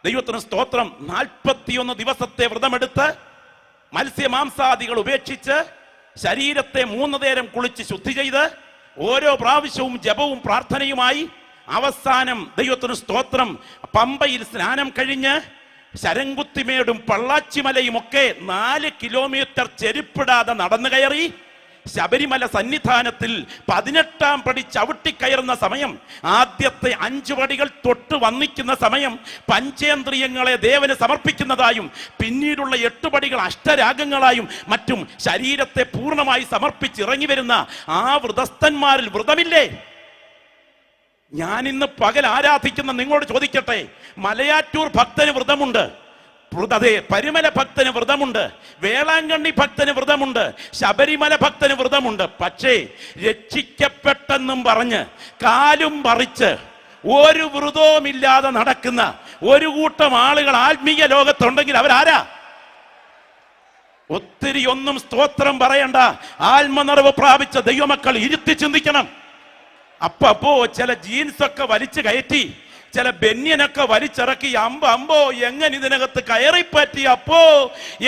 Speaker 2: ദൈവത്തിന് സ്തോത്രം. 41 ദിവസത്തെ വ്രതമെടുത്ത് മത്സ്യമാംസാദികൾ ഉപേക്ഷിച്ച് ശരീരത്തെ 3 നേരം കുളിച്ച് ശുദ്ധി ചെയ്ത് ഓരോ പ്രാവശ്യവും ജപവും പ്രാർത്ഥനയുമായി അവസാനം ദൈവത്തിന് സ്തോത്രം പമ്പയിൽ സ്നാനം കഴിഞ്ഞ് ശരംകുത്തിമേടും പള്ളാച്ചിമലയും ഒക്കെ 4 കിലോമീറ്റർ ചെരുപ്പിടാതെ നടന്നു കയറി ശബരിമല സന്നിധാനത്തിൽ 18-ാം പടി ചവിട്ടിക്കയറുന്ന സമയം, ആദ്യത്തെ 5 പടികൾ തൊട്ട് വന്നിക്കുന്ന സമയം പഞ്ചേന്ദ്രിയങ്ങളെ ദേവന് സമർപ്പിക്കുന്നതായും പിന്നീടുള്ള 8 പടികൾ അഷ്ടരാഗങ്ങളായും മറ്റും ശരീരത്തെ പൂർണ്ണമായി സമർപ്പിച്ചിറങ്ങി വരുന്ന ആ വ്രതസ്ഥന്മാരിൽ വ്രതമില്ലേ? ഞാൻ ഇന്ന് പകൽ ആരാധിക്കുന്ന നിങ്ങളോട് ചോദിക്കട്ടെ, മലയാറ്റൂർ ഭക്തന് വ്രതമുണ്ട്, അതെ, പരിമല ഭക്തന് വ്രതമുണ്ട്, വേളാങ്കണ്ണി ഭക്തന് വ്രതമുണ്ട്, ശബരിമല ഭക്തന് വ്രതമുണ്ട്. പക്ഷേ രക്ഷിക്കപ്പെട്ടെന്നും പറഞ്ഞ് കാലും പറിച്ച് ഒരു വ്രതവുമില്ലാതെ നടക്കുന്ന ഒരു കൂട്ടം ആളുകൾ ആത്മീയ ലോകത്തുണ്ടെങ്കിൽ അവരാരാ? ഒത്തിരി ഒന്നും സ്തോത്രം പറയണ്ട, ആത്മനിറവ് പ്രാപിച്ച ദൈവമക്കൾ ഇരുത്തി ചിന്തിക്കണം. അപ്പോ ചില ജീൻസൊക്കെ വലിച്ചു കയറ്റി, ചില ബെന്യനൊക്കെ വലിച്ചിറക്കി, അമ്പോ എങ്ങനെ ഇതിനകത്ത് കയറിപ്പറ്റി അപ്പോ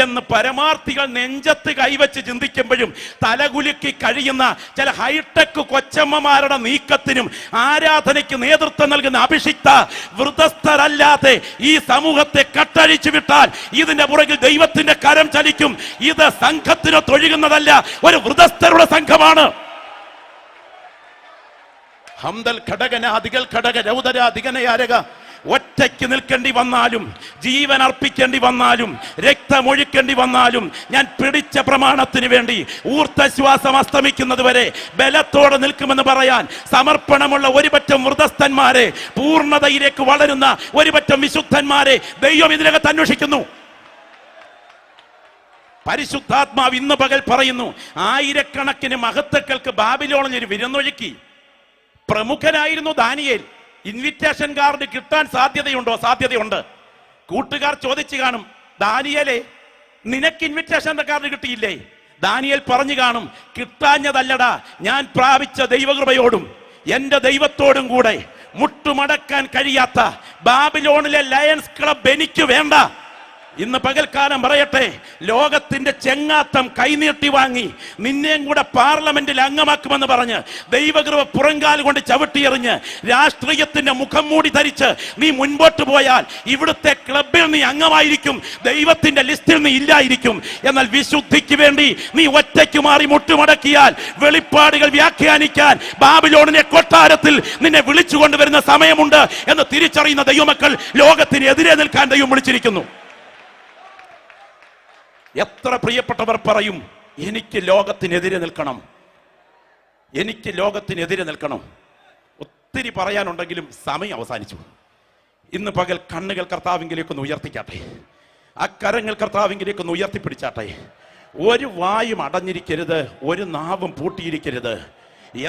Speaker 2: എന്ന് പരമാർത്ഥികൾ നെഞ്ചത്ത് കൈവച്ച് ചിന്തിക്കുമ്പോഴും തലകുലുക്കി കഴിയുന്ന ചില ഹൈടെക് കൊച്ചമ്മമാരുടെ നീക്കത്തിനും ആരാധനയ്ക്ക് നേതൃത്വം നൽകുന്ന അഭിഷിക്ത വ്രതസ്ഥരല്ലാതെ ഈ സമൂഹത്തെ കട്ടഴിച്ചു വിട്ടാൽ ഇതിന്റെ പുറകിൽ ദൈവത്തിന്റെ കരം ചലിക്കും. ഇത് സംഘത്തിനോ തൊഴുകുന്നതല്ല, ഒരു വ്രതസ്ഥരുടെ സംഘമാണ്. ഹംദൽ ഘടകനാദികൾ ഘടക രൗദരാധികനയാരക. ഒറ്റയ്ക്ക് നിൽക്കേണ്ടി വന്നാലും, ജീവൻ അർപ്പിക്കേണ്ടി വന്നാലും, രക്തമൊഴുക്കേണ്ടി വന്നാലും ഞാൻ പിടിച്ച പ്രമാണത്തിന് വേണ്ടി ഊർദ്ധശ്വാസം അസ്തമിക്കുന്നത് വരെ ബലത്തോടെ നിൽക്കുമെന്ന് പറയാൻ സമർപ്പണമുള്ള ഒരുപറ്റം വ്രതസ്ഥന്മാരെ, പൂർണ്ണതയിലേക്ക് വളരുന്ന ഒരുപറ്റം വിശുദ്ധന്മാരെ ദൈവം ഇതിനകത്ത് അന്വേഷിക്കുന്നു. പരിശുദ്ധാത്മാവ് ഇന്ന് പകൽ പറയുന്നു, ആയിരക്കണക്കിന് മഹത്തുക്കൾക്ക് ബാബിലോണിൽ ഒരു വിരുന്നൊഴുക്കി. പ്രമുഖനായിരുന്നു ദാനിയേൽ. ഇൻവിറ്റേഷൻ കാർഡ് കിട്ടാൻ സാധ്യതയുണ്ടോ? സാധ്യതയുണ്ട്. കൂട്ടുകാർ ചോദിച്ചു കാണും, ദാനിയേലേ നിനക്ക് ഇൻവിറ്റേഷൻ കാർഡ് കിട്ടിയില്ലേ? ദാനിയേൽ പറഞ്ഞു കാണും, കിട്ടാഞ്ഞതല്ലടാ, ഞാൻ പ്രാപിച്ച ദൈവകൃപയോടും എന്റെ ദൈവത്തോടും കൂടെ മുട്ടുമടക്കാൻ കഴിയാത്ത ബാബിലോണിലെ ലയൺസ് ക്ലബ് എനിക്ക് വേണ്ട. ഇന്ന് പകൽക്കാലം പറയട്ടെ, ലോകത്തിന്റെ ചെങ്ങാത്തം കൈനീട്ടി വാങ്ങി നിന്നെയും കൂടെ പാർലമെന്റിൽ അംഗമാക്കുമെന്ന് പറഞ്ഞ് ദൈവകൃപ പുറങ്കാൽ കൊണ്ട് ചവിട്ടിയെറിഞ്ഞ് രാഷ്ട്രീയത്തിന്റെ മുഖം മൂടി ധരിച്ച് നീ മുൻപോട്ട് പോയാൽ ഇവിടുത്തെ ക്ലബിൽ നീ അംഗമായിരിക്കും, ദൈവത്തിന്റെ ലിസ്റ്റിൽ നീ ഇല്ലായിരിക്കും. എന്നാൽ വിശുദ്ധിക്ക് വേണ്ടി നീ ഒറ്റയ്ക്ക് മാറി മുട്ടുമടക്കിയാൽ വെളിപ്പാടുകൾ വ്യാഖ്യാനിക്കാൻ ബാബിലോണിനെ കൊട്ടാരത്തിൽ നിന്നെ വിളിച്ചു കൊണ്ടുവരുന്ന സമയമുണ്ട് എന്ന് തിരിച്ചറിയുന്ന ദൈവമക്കൾ ലോകത്തിന് എതിരെ നിൽക്കാൻ ദൈവം വിളിച്ചിരിക്കുന്നു. എത്ര പ്രിയപ്പെട്ടവർ പറയും, എനിക്ക് ലോകത്തിനെതിരെ നിൽക്കണം, എനിക്ക് ലോകത്തിനെതിരെ നിൽക്കണം. ഒത്തിരി പറയാനുണ്ടെങ്കിലും സമയം അവസാനിച്ചു. ഇന്ന് പകൽ കണ്ണുകൾ കർത്താവിങ്കിലേക്കൊന്ന് ഉയർത്തിക്കാട്ടെ, ആ കരങ്ങൾ കർത്താവിങ്കിലേക്കൊന്ന് ഉയർത്തിപ്പിടിച്ചാട്ടെ. ഒരു വായും അടഞ്ഞിരിക്കരുത്, ഒരു നാവും പൂട്ടിയിരിക്കരുത്.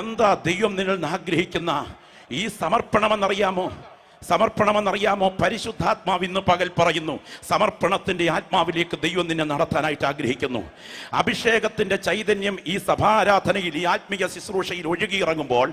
Speaker 2: എന്താ ദൈവം നിങ്ങൾ ആഗ്രഹിക്കുന്ന ഈ സമർപ്പണമെന്നറിയാമോ? സമർപ്പണമെന്നറിയാമോ? പരിശുദ്ധാത്മാവ് ഇന്ന് പകൽ പറയുന്നു, സമർപ്പണത്തിന്റെ ആത്മാവിലേക്ക് ദൈവം നിന്നെ നടത്താനായിട്ട് ആഗ്രഹിക്കുന്നു. അഭിഷേകത്തിന്റെ ചൈതന്യം ഈ സഭാരാധനയിൽ, ഈ ആത്മീയ ശുശ്രൂഷയിൽ ഒഴുകിയിറങ്ങുമ്പോൾ,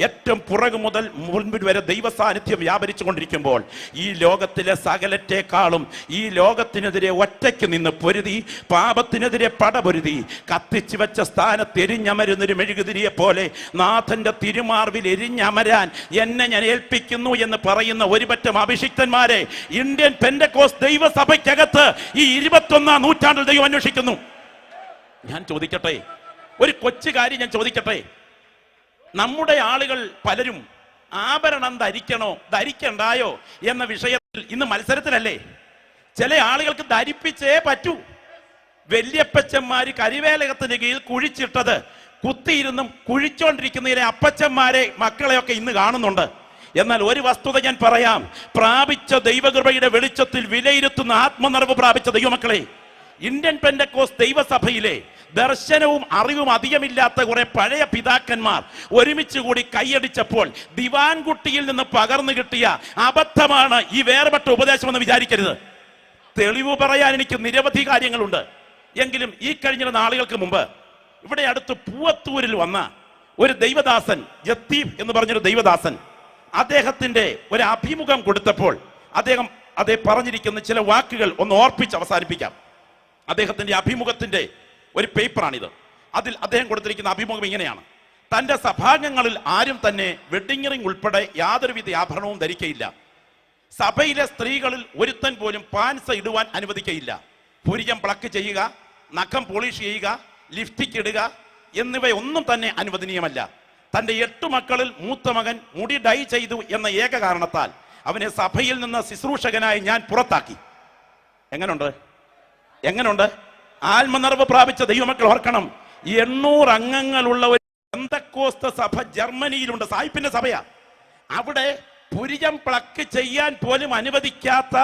Speaker 2: ഏറ്റവും പുറകു മുതൽ മുൻപിൽ വരെ ദൈവ സാന്നിധ്യം വ്യാപരിച്ചു കൊണ്ടിരിക്കുമ്പോൾ, ഈ ലോകത്തിലെ സകലറ്റേക്കാളും ഈ ലോകത്തിനെതിരെ ഒറ്റയ്ക്ക് നിന്ന് പൊരുതി, പാപത്തിനെതിരെ പടപൊരുതി, കത്തിച്ചു വെച്ച സ്ഥാനത്ത് എരിഞ്ഞമരുന്നൊരു മെഴുകുതിരിയെ പോലെ നാഥന്റെ തിരുമാർവിൽ എരിഞ്ഞമരാൻ എന്നെ ഞാൻ ഏൽപ്പിക്കുന്നു എന്ന് പറയുന്ന ഒരുപറ്റം അഭിഷിക്തന്മാരെ ഇന്ത്യൻ പെന്തക്കോസ്ത് ദൈവസഭയ്ക്കകത്ത് ഈ 21-ാം നൂറ്റാണ്ടിൽ ദൈവം അന്വേഷിക്കുന്നു. ഞാൻ ചോദിക്കട്ടെ, ഒരു കൊച്ചു കാര്യം ഞാൻ ചോദിക്കട്ടെ. നമ്മുടെ ആളുകൾ പലരും ആഭരണം ധരിക്കണോ ധരിക്കണ്ടായോ എന്ന വിഷയത്തിൽ ഇന്ന് മത്സരത്തിലല്ലേ? ചില ആളുകൾക്ക് ധരിപ്പിച്ചേ പറ്റൂ. വല്യപ്പച്ചന്മാര് കരിവേലകത്തിന് കീഴിൽ കുഴിച്ചിട്ടത് കുത്തിയിരുന്നും കുഴിച്ചോണ്ടിരിക്കുന്നതിലെ അപ്പച്ചന്മാരെ മക്കളെയൊക്കെ ഇന്ന് കാണുന്നുണ്ട്. എന്നാൽ ഒരു വസ്തുത ഞാൻ പറയാം, പ്രാപിച്ച ദൈവകൃപയുടെ വെളിച്ചത്തിൽ വിലയിരുത്തുന്ന ആത്മനിറവ് പ്രാപിച്ച ദൈവമക്കളെ, ഇന്ത്യൻ പെന്തക്കോസ്ത് ദൈവസഭയിലെ ദർശനവും അറിവും അധികമില്ലാത്ത കുറെ പഴയ പിതാക്കന്മാർ ഒരുമിച്ച് കൂടി കൈയടിച്ചപ്പോൾ ദിവാൻകുട്ടിയിൽ നിന്ന് പകർന്നു കിട്ടിയ അബദ്ധമാണ് ഈ വേർപെട്ട ഉപദേശം എന്ന് വിചാരിക്കരുത്. തെളിവ് പറയാൻ എനിക്ക് നിരവധി കാര്യങ്ങളുണ്ട്. എങ്കിലും ഈ കഴിഞ്ഞ നാളുകൾക്ക് മുമ്പ് ഇവിടെ അടുത്ത് പൂവത്തൂരിൽ വന്ന ഒരു ദൈവദാസൻ, യത്തീം എന്ന് പറഞ്ഞൊരു ദൈവദാസൻ, അദ്ദേഹത്തിന്റെ ഒരു അഭിമുഖം കൊടുത്തപ്പോൾ അദ്ദേഹം പറഞ്ഞിരിക്കുന്ന ചില വാക്കുകൾ ഒന്ന് ഓർപ്പിച്ച് അവസാനിപ്പിക്കാം. അദ്ദേഹത്തിന്റെ അഭിമുഖത്തിന്റെ ഒരു പേപ്പറാണിത്. അതിൽ അദ്ദേഹം കൊടുത്തിരിക്കുന്ന അഭിമുഖം ഇങ്ങനെയാണ്: തന്റെ സഭാംഗങ്ങളിൽ ആരും തന്നെ വെഡിങ് റിംഗ് ഉൾപ്പെടെ യാതൊരുവിധ ആഭരണവും ധരിക്കയില്ല. സഭയിലെ സ്ത്രീകളിൽ ഒരുത്തൻ പോലും പാൻസ ഇടുവാൻ അനുവദിക്കയില്ല. പുരികം പ്ലക്ക് ചെയ്യുക, നഖം പോളിഷ് ചെയ്യുക, ലിപ്സ്റ്റിക് ഇടുക, എന്നിവയൊന്നും തന്നെ അനുവദനീയമല്ല. തന്റെ 8 മക്കളിൽ മൂത്ത മകൻ മുടി ഡൈ ചെയ്തു എന്ന ഏക കാരണത്താൽ അവനെ സഭയിൽ നിന്ന് ശുശ്രൂഷകനായി ഞാൻ പുറത്താക്കി. എങ്ങനുണ്ട്? ആത്മനിറവ് പ്രാപിച്ച ദൈവമക്കൾ ഓർക്കണം, 800 അംഗങ്ങളുള്ള ഒരു പെന്തക്കോസ്ത് സഭ ജർമ്മനിയിലുണ്ട്. സായിപ്പിന്റെ സഭയാ. അവിടെ പുരികം പ്ലക്ക് ചെയ്യാൻ പോലും അനുവദിക്കാത്ത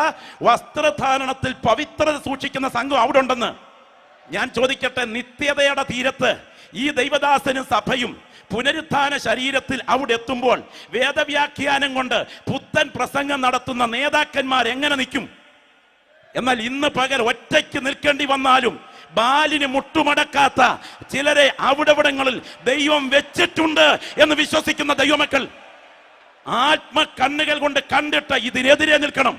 Speaker 2: വസ്ത്രധാരണത്തിൽ പവിത്രത സൂക്ഷിക്കുന്ന സംഘം അവിടെ ഉണ്ടെന്ന്. ഞാൻ ചോദിക്കട്ടെ, നിത്യതയുടെ തീരത്ത് ഈ ദൈവദാസനും സഭയും പുനരുത്ഥാന ശരീരത്തിൽ അവിടെ എത്തുമ്പോൾ വേദവ്യാഖ്യാനം കൊണ്ട് പുത്തൻ പ്രസംഗം നടത്തുന്ന നേതാക്കന്മാർ എങ്ങനെ നിൽക്കും? എന്നാൽ ഇന്ന് പകൽ ഒറ്റയ്ക്ക് നിൽക്കേണ്ടി വന്നാലും ബാലിന് മുട്ടുമടക്കാത്ത ചിലരെ അവിടങ്ങളിൽ ദൈവം വെച്ചിട്ടുണ്ട് എന്ന് വിശ്വസിക്കുന്ന ദൈവമക്കൾ ആത്മകണ്ണുകൾ കൊണ്ട് കണ്ടിട്ട് ഇതിനെതിരെ നിൽക്കണം.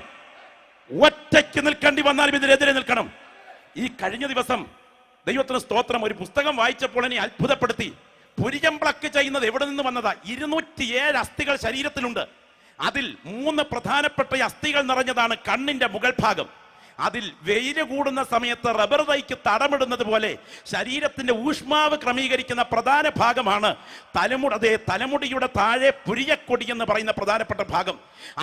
Speaker 2: ഒറ്റയ്ക്ക് നിൽക്കേണ്ടി വന്നാലും ഇതിനെതിരെ നിൽക്കണം. ഈ കഴിഞ്ഞ ദിവസം ദൈവത്തിന് സ്തോത്രം, ഒരു പുസ്തകം വായിച്ചപ്പോൾ എന്നെ അത്ഭുതപ്പെടുത്തി. പുരികം പ്ലക്ക് ചെയ്യുന്നത് എവിടെ നിന്ന് വന്നതാ? 207 അസ്ഥികൾ ശരീരത്തിലുണ്ട്. അതിൽ 3 പ്രധാനപ്പെട്ട അസ്ഥികൾ നിറഞ്ഞതാണ് കണ്ണിന്റെ മുകൾ ഭാഗം. അതിൽ വെയില് കൂടുന്ന സമയത്ത് റബ്ബർ തൈക്ക് തടമിടുന്നത് പോലെ ശരീരത്തിന്റെ ഊഷ്മാവ് ക്രമീകരിക്കുന്ന പ്രധാന ഭാഗമാണ് തലമുടിയുടെ താഴെ പുരിയക്കൊടി എന്ന് പറയുന്ന പ്രധാനപ്പെട്ട ഭാഗം.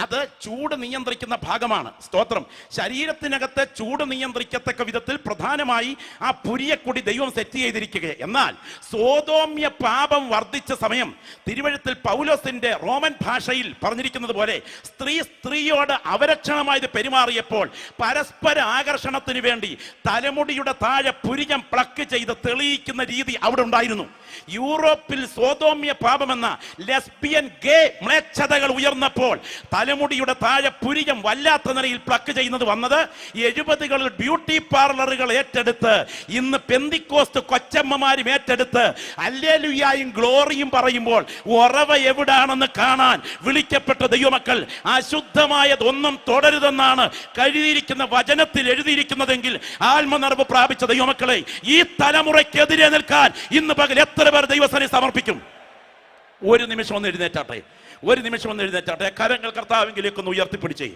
Speaker 2: അത് ചൂട് നിയന്ത്രിക്കുന്ന ഭാഗമാണ്. സ്തോത്രം. ശരീരത്തിനകത്തെ ചൂട് നിയന്ത്രിക്കത്തക്ക വിധത്തിൽ പ്രധാനമായി ആ പുരിയക്കൊടി ദൈവം സെറ്റ് ചെയ്തിരിക്കുക. എന്നാൽ സോതോമ്യ പാപം വർദ്ധിച്ച സമയം തിരുവഴുത്തിൽ പൗലോസിന്റെ റോമൻ ഭാഷയിൽ പറഞ്ഞിരിക്കുന്നത് പോലെ സ്ത്രീയോട് അവരക്ഷണമായത് പെരുമാറിയപ്പോൾ പരസ്പര ആകർഷണത്തിന് വേണ്ടി തലമുടിയുടെ താഴെ പുരികം പ്ലക്ക് ചെയ്ത് തെളിയിക്കുന്ന രീതി അവിടെ ഉണ്ടായിരുന്നു. യൂറോപ്പിൽ സോതോമ്യ പാപമെന്ന ലെസ്ബിയൻ ഗേ മ്ലേച്ഛതകൾ ഉയർന്നപ്പോൾ തലമുടിയുടെ താഴെ പുരികം വല്ലാത്ത നിലയിൽ പ്ലക്ക് ചെയ്യുന്നത് വന്നത് 70കളിൽ ബ്യൂട്ടി പാർലറുകൾ ഏറ്റെടുത്ത് ഇന്ന് പെന്തിക്കോസ്ത് കൊച്ചമ്മമാരും ഏറ്റെടുത്ത് ഹല്ലേലൂയായും ഗ്ലോറിയും പറയുമ്പോൾ ഉറവ എവിടാണെന്ന് കാണാൻ വിളിക്കപ്പെട്ട ദൈവമക്കൾ അശുദ്ധമായതൊന്നും തുടരുതെന്നാണ് കഴുതിയിരിക്കുന്ന വചനത്തിൽ എഴുതിയിരിക്കുന്നതെങ്കിൽ ആത്മനിറവ് പ്രാപിച്ച ദൈവമക്കളെ, ഈ തലമുറയ്ക്കെതിരെ നിൽക്കാൻ ഇന്ന് പകൽ എത്ര പേർ ദൈവസന്നിധിയിൽ സമർപ്പിക്കും? ഒരു നിമിഷം ഒന്ന് എഴുന്നേറ്റാട്ടെ. കരങ്ങൾ കർത്താവിങ്കിലേക്കൊന്ന് ഉയർത്തിപ്പിടിച്ചേ.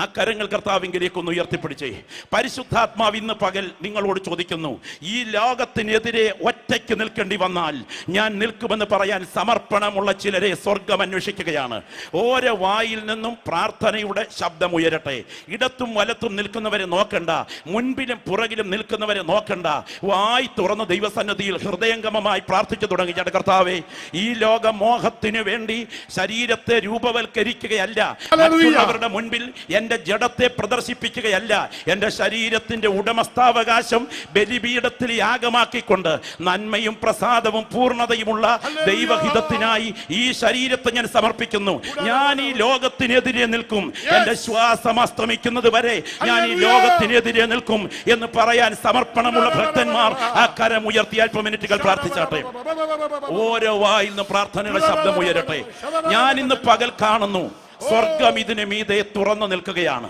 Speaker 2: ആ കരങ്ങൾ കർത്താവിങ്കിലേക്കൊന്ന് ഉയർത്തിപ്പിടിച്ചേ. പരിശുദ്ധാത്മാവ് ഇന്ന് പകൽ നിങ്ങളോട് ചോദിക്കുന്നു, ഈ ലോകത്തിനെതിരെ ഒറ്റയ്ക്ക് നിൽക്കേണ്ടി വന്നാൽ ഞാൻ നിൽക്കുമെന്ന് പറയാൻ സമർപ്പണമുള്ള ചിലരെ സ്വർഗം അന്വേഷിക്കുകയാണ്. ഓരോ വായിൽ നിന്നും പ്രാർത്ഥനയുടെ ശബ്ദം ഉയരട്ടെ. ഇടത്തും വലത്തും നിൽക്കുന്നവരെ നോക്കണ്ട, മുൻപിലും പുറകിലും നിൽക്കുന്നവരെ നോക്കണ്ട. വായി തുറന്ന് ദൈവസന്നിധിയിൽ ഹൃദയംഗമമായി പ്രാർത്ഥിച്ചു തുടങ്ങി. കർത്താവേ, ഈ ലോകമോഹത്തിനു വേണ്ടി ശരീരത്തെ രൂപവൽക്കരിക്കുകയല്ല, മറ്റുള്ളവരുടെ മുൻപിൽ എന്റെ ജഡത്തെ പ്രദർശിപ്പിക്കുകയല്ല, എന്റെ ശരീരത്തിന്റെ ഉടമസ്ഥാവകാശം ബലിപീഠത്തിൽ യാഗമാക്കിക്കൊണ്ട് നന്മയും പ്രസാദവും പൂർണ്ണതയുമുള്ള ദൈവഹിതത്തിനായി ഈ ശരീരത്തെ ഞാൻ സമർപ്പിക്കുന്നു. ഞാൻ ഈ ലോകത്തിനെതിരെ നിൽക്കും, എന്റെ ശ്വാസം അസ്തമിക്കുന്നത് വരെ ഞാൻ ഈ ലോകത്തിനെതിരെ നിൽക്കും എന്ന് പറയാൻ സമർപ്പണമുള്ള ഭക്തന്മാർ ആ കരം ഉയർത്തി അല്പ മിനിറ്റുകൾ പ്രാർത്ഥിച്ചാട്ടെ. ഓരോ വായിൽ നിന്ന് പ്രാർത്ഥനയുടെ ശബ്ദം ഉയരട്ടെ. ഞാൻ ഇന്ന് പകൽ കാണുന്നു, സ്വർഗം ഇതിന് മീതെ തുറന്നു നിൽക്കുകയാണ്.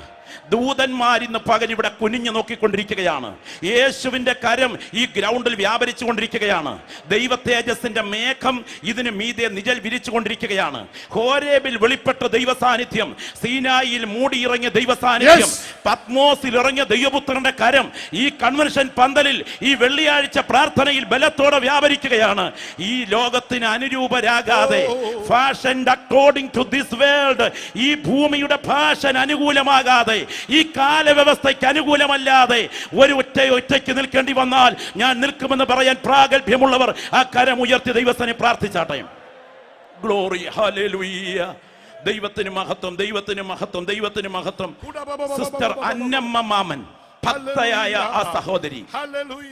Speaker 2: ദൂതന്മാരിന്ന് പകൽ ഇവിടെ കുനിഞ്ഞു നോക്കിക്കൊണ്ടിരിക്കുകയാണ്. യേശുവിന്റെ കരം ഈ ഗ്രൗണ്ടിൽ വ്യാപരിച്ചു കൊണ്ടിരിക്കുകയാണ്. ദൈവ തേജസ്സിന്റെ മേഘം ഇതിന് മീതെ നിഴൽ വിരിച്ചു കൊണ്ടിരിക്കുകയാണ്. ഹോരേബിൽ വെളിപ്പെട്ട ദൈവ സാന്നിധ്യം, സീനായിൽ മൂടിയിറങ്ങിയ ദൈവ സാന്നിധ്യം, പത്മോസിൽ ഇറങ്ങിയ ദൈവപുത്രന്റെ കരം ഈ കൺവെൻഷൻ പന്തലിൽ ഈ വെള്ളിയാഴ്ച പ്രാർത്ഥനയിൽ ബലത്തോടെ വ്യാപരിക്കുകയാണ്. ഈ ലോകത്തിന് അനുരൂപരാകാതെ, fashion according to this world, ഈ ഭൂമിയുടെ ഫാഷൻ അനുകൂലമാകാതെ, ഈ കാലവ്യവസ്ഥയ്ക്ക് അനുകൂലമല്ലാതെ ഒരു ഒറ്റയ്ക്ക് നിൽക്കേണ്ടി വന്നാൽ ഞാൻ നിൽക്കുമെന്ന് പറയാൻ പ്രാഗൽഭ്യമുള്ളവർ ആ കരം ഉയർത്തി ദൈവത്തിനെ പ്രാർത്ഥിച്ചാട്ടെ. Glory, hallelujah. ദൈവത്തിന് മഹത്വം, ദൈവത്തിന് മഹത്വം, ദൈവത്തിന് മഹത്വം. സിസ്റ്റർ അന്നമ്മ മാമൻ, ഭക്തയായ ആ സഹോദരി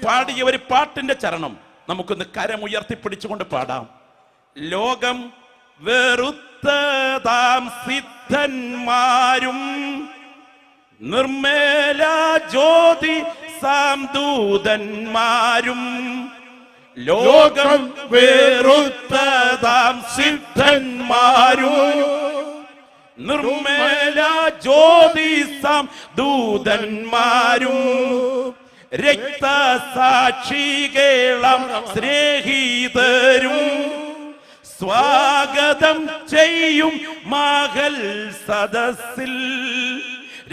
Speaker 2: പാടിയ ഒരു പാട്ടിന്റെ ചരണം നമുക്കൊന്ന് കരം ഉയർത്തിപ്പിടിച്ചുകൊണ്ട് പാടാം. ലോകം വെറുത്തതാം സിദ്ധന്മാരും നിർമ്മല ജ്യോതി സാംദൂതന്മാരും, ലോകം വെറുത്തതാം സിദ്ധന്മാരും നിർമ്മല ജ്യോതി സാംദൂതന്മാരും, രക്തസാക്ഷികേളം സ്നേഹിതരും സ്വാഗതം ചെയ്യും മകൾ സദസ്സിൽ,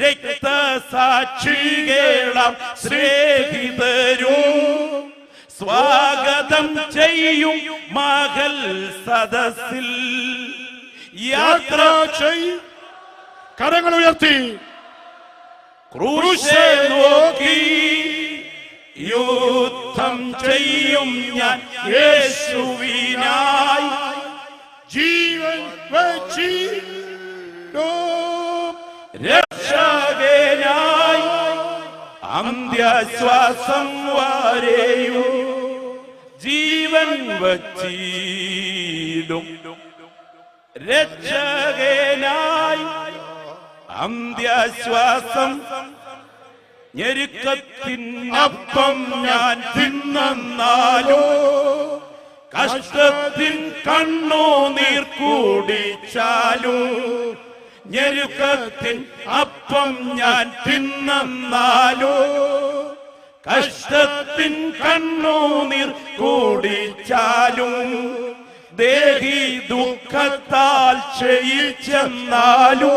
Speaker 2: രക്തസാക്ഷികേളം സ്നേഹിതരും സ്വാഗതം ചെയ്യും മകൾ സദസ്സിൽ യാത്ര
Speaker 1: ചെയ്യും. കരങ്ങൾ ഉയർത്തി
Speaker 2: ക്രൂശെ നോക്കി യുദ്ധം ചെയ്യും ഞാൻ യേശുവിനായി
Speaker 1: ജീവൻ വച്ചിടും
Speaker 2: രക്ഷകനായി അന്ത്യശ്വാസം വരെയും ജീവൻ വച്ചിടും രക്ഷകനായി അന്ത്യശ്വാസം ഞെരുക്കത്തിനപ്പം ഞാൻ തിന്നാലോ കഷ്ടത്തിൻ കണ്ണുനീർ കൂടിച്ചാലോ ഞെരുക്കത്തിൻ അപ്പം ഞാൻ തിന്നാലോ കഷ്ടത്തിൻ കണ്ണുനീർ കൂടിച്ചാലും ദേഹി ദുഃഖത്താൽ ക്ഷയിച്ചെന്നാലോ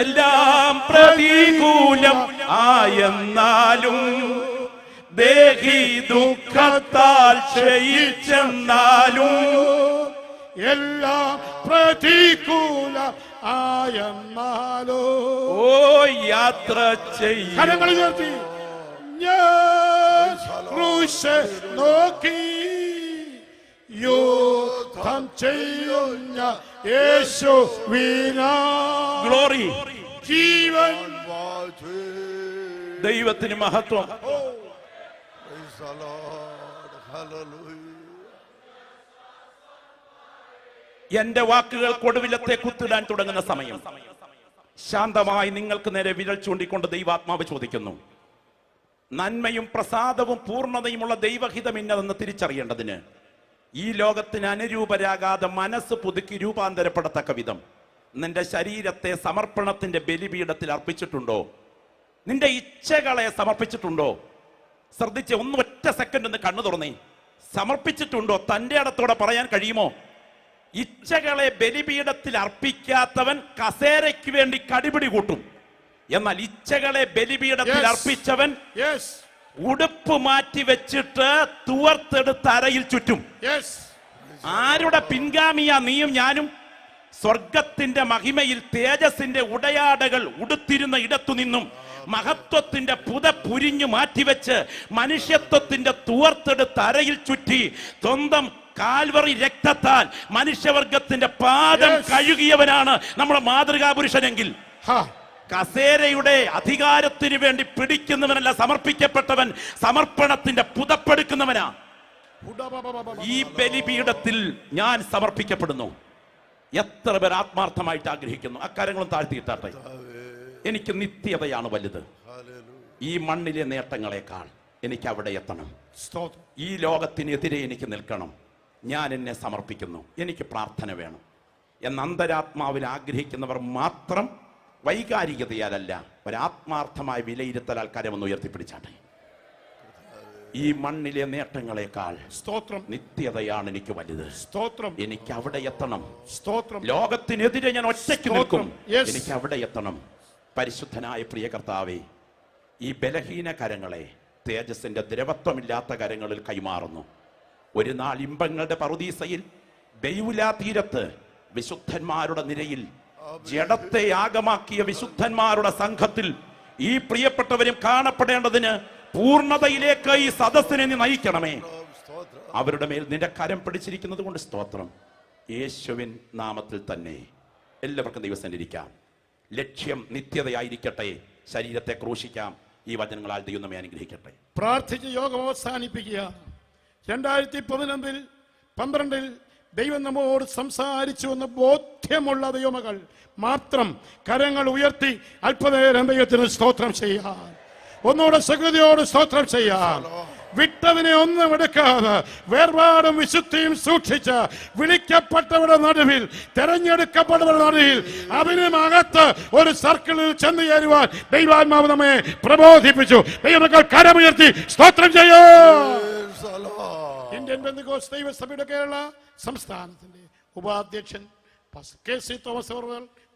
Speaker 2: എല്ലാം പ്രതികൂലം ആയെന്നാലും ദേഹി ദുഃഖത്താൽ ക്ഷയിച്ചെന്നാലും
Speaker 1: എല്ലാം പ്രതികൂല ആയെന്നാലോ
Speaker 2: ഓ യാത്ര ചെയ്യും.
Speaker 1: കരങ്ങൾ ഉയർത്തി ഞാൻ ക്രൂശ് നോക്കി യുദ്ധം ചെയ്യുന്ന യേശുവിനായി
Speaker 2: ഗ്ലോറി
Speaker 1: ജീവൻ
Speaker 2: ദൈവത്തിന് മഹത്വം. എന്റെ വാക്കുകൾ കൊടുവിലത്തെ കുത്തിടാൻ തുടങ്ങുന്ന സമയം ശാന്തമായി നിങ്ങൾക്ക് നേരെ വിരൽ ചൂണ്ടിക്കൊണ്ട് ദൈവാത്മാവ് ചോദിക്കുന്നു, നന്മയും പ്രസാദവും പൂർണ്ണതയുമുള്ള ദൈവഹിതം ഇന്നതെന്ന് തിരിച്ചറിയേണ്ടതിന് ഈ ലോകത്തിന് അനുരൂപരാകാതെ മനസ്സ് പുതുക്കി രൂപാന്തരപ്പെടത്തക്ക വിധം നിന്റെ ശരീരത്തെ സമർപ്പണത്തിന്റെ ബലിപീഠത്തിൽ അർപ്പിച്ചിട്ടുണ്ടോ? നിന്റെ ഇച്ഛകളെ സമർപ്പിച്ചിട്ടുണ്ടോ? ശ്രദ്ധിച്ച് ഒന്ന് ഒറ്റ സെക്കൻഡ് ഒന്ന് കണ്ണു തുറന്നേ. സമർപ്പിച്ചിട്ടുണ്ടോ? തന്റെ ഇടത്തോടെ പറയാൻ കഴിയുമോ? ഇച്ഛകളെ ബലിപീഠത്തിൽ അർപ്പിക്കാത്തവൻ കസേരയ്ക്ക് വേണ്ടി കടിപിടി കൂട്ടും. എന്നാൽ ഇച്ഛകളെ ബലിപീഠത്തിൽ അർപ്പിച്ചവൻ ഉടുപ്പ് മാറ്റി വെച്ചിട്ട് തുവർത്തെടുത്ത് അരയിൽ ചുറ്റും. ആരുടെ പിൻഗാമിയാ നീയും ഞാനും? സ്വർഗത്തിന്റെ മഹിമയിൽ തേജസിന്റെ ഉടയാടകൾ ഉടുത്തിരുന്ന ഇടത്തു നിന്നും മഹത്വത്തിന്റെ പുതപ്പുരിഞ്ഞു മാറ്റിവെച്ച് മനുഷ്യത്വത്തിന്റെ തുവർത്തെടുത്ത് അരയിൽ ചുറ്റി സ്വന്തം കാൽവറി രക്തത്താൽ മനുഷ്യവർഗത്തിന്റെ പാദം കഴുകിയവനാണ് നമ്മുടെ മാതൃകാ പുരുഷനെങ്കിൽ കസേരയുടെ അധികാരത്തിന് വേണ്ടി പിടിക്കുന്നവനല്ല സമർപ്പിക്കപ്പെട്ടവൻ, സമർപ്പണത്തിന്റെ പുതപ്പെടുക്കുന്നവനാ. ഈ ബലിപീഠത്തിൽ ഞാൻ സമർപ്പിക്കപ്പെടുന്നു. എത്ര പേർ ആത്മാർത്ഥമായിട്ട് ആഗ്രഹിക്കുന്നു? അക്കാര്യങ്ങളും താഴ്ത്തിയിട്ടാട്ടെ. എനിക്ക് നിത്യതയാണ് വലുത്. ഈ മണ്ണിലെ നേട്ടങ്ങളെക്കാൾ എനിക്ക് അവിടെ എത്തണം. ഈ ലോകത്തിനെതിരെ എനിക്ക് നിൽക്കണം. ഞാൻ എന്നെ സമർപ്പിക്കുന്നു. എനിക്ക് പ്രാർത്ഥന വേണം എന്ന അന്തരാത്മാവിൽ ആഗ്രഹിക്കുന്നവർ മാത്രം വൈകാരികതയാലല്ല, ഒരാത്മാർത്ഥമായ വിലയിരുത്തലാൽ കരമൊന്ന് ഉയർത്തിപ്പിടിച്ചാട്ടെ. ഈ മണ്ണിലെ നേട്ടങ്ങളെക്കാൾ സ്തോത്രം നിത്യതയാണ് എനിക്ക് വലുത്. സ്തോത്രം. എനിക്ക് അവിടെ എത്തണം. സ്തോത്രം. ലോകത്തിനെതിരെ ഞാൻ ഒറ്റയ്ക്ക് നിൽക്കും. എനിക്ക് അവിടെ എത്തണം. പരിശുദ്ധനായ പ്രിയ കർത്താവേ, ഈ ബലഹീന കരങ്ങളെ തേജസ്സിന്റെ ദ്രവത്വമില്ലാത്ത കരങ്ങളിൽ കൈമാറുന്നു. ഒരു നാൾ ഇമ്പങ്ങളുടെ പറുദീസയിൽ ബെയൂല തീരത്ത് വിശുദ്ധന്മാരുടെ നിരയിൽ ജഡത്തെ യാഗമാക്കിയ വിശുദ്ധന്മാരുടെ സംഘത്തിൽ ഈ പ്രിയപ്പെട്ടവരും കാണപ്പെടേണ്ടതിന് പൂർണ്ണതയിലേക്ക് ഈ സദസ്സിനെ നീ നയിക്കണമേ. അവരുടെ മേൽ നിന്റെ കരം പിടിച്ചിരിക്കുന്നത് കൊണ്ട് സ്തോത്രം. യേശുവിൻ നാമത്തിൽ തന്നെ എല്ലാവർക്കും ദൈവസന്നിധിക്കാം. ലക്ഷ്യം നിത്യതയായിരിക്കട്ടെ. ശരീരത്തെ ക്രൂശിക്കാം. ഈ വചനങ്ങളാൽ ദൈവം നമ്മെ അനുഗ്രഹിക്കട്ടെ.
Speaker 1: പ്രാർത്ഥിച്ച് യോഗം അവസാനിപ്പിക്കുക. 2012 ദൈവം നമ്മോട് സംസാരിച്ചു എന്ന് ബോധ്യമുള്ള ദൈവമകൾ മാത്രം കരങ്ങൾ ഉയർത്തി അല്പനേരം ദൈവത്തിന് സ്തോത്രം ചെയ്യാൻ, ഒന്നുകൂടെ സകൃതിയോട് സ്തോത്രം ചെയ്യാൻ, വിട്ടതിനെ ഒന്നും എടുക്കാതെ വേർപാടും വിശുദ്ധിയും സൂക്ഷിച്ച് വിളിക്കപ്പെട്ടവരുടെ നടുവിൽ, തെരഞ്ഞെടുക്കപ്പെട്ടവരുടെ നടുവിൽ, അതിനുമകത്ത് ഒരു സർക്കിളിൽ ചെന്ന് ചേരുവാൻ ദൈവാത്മാവ് നമ്മെ പ്രബോധിപ്പിച്ചു. ദൈവമക്കൾ കരമുയർത്തി സ്തോത്രം ചെയ്യൂ. ഇന്ത്യൻ പെന്തക്കോസ്ത് ദൈവസഭയുടെ കേരള സംസ്ഥാനത്തിന്റെ ഉപാധ്യക്ഷൻ KC തോമസ് അവർ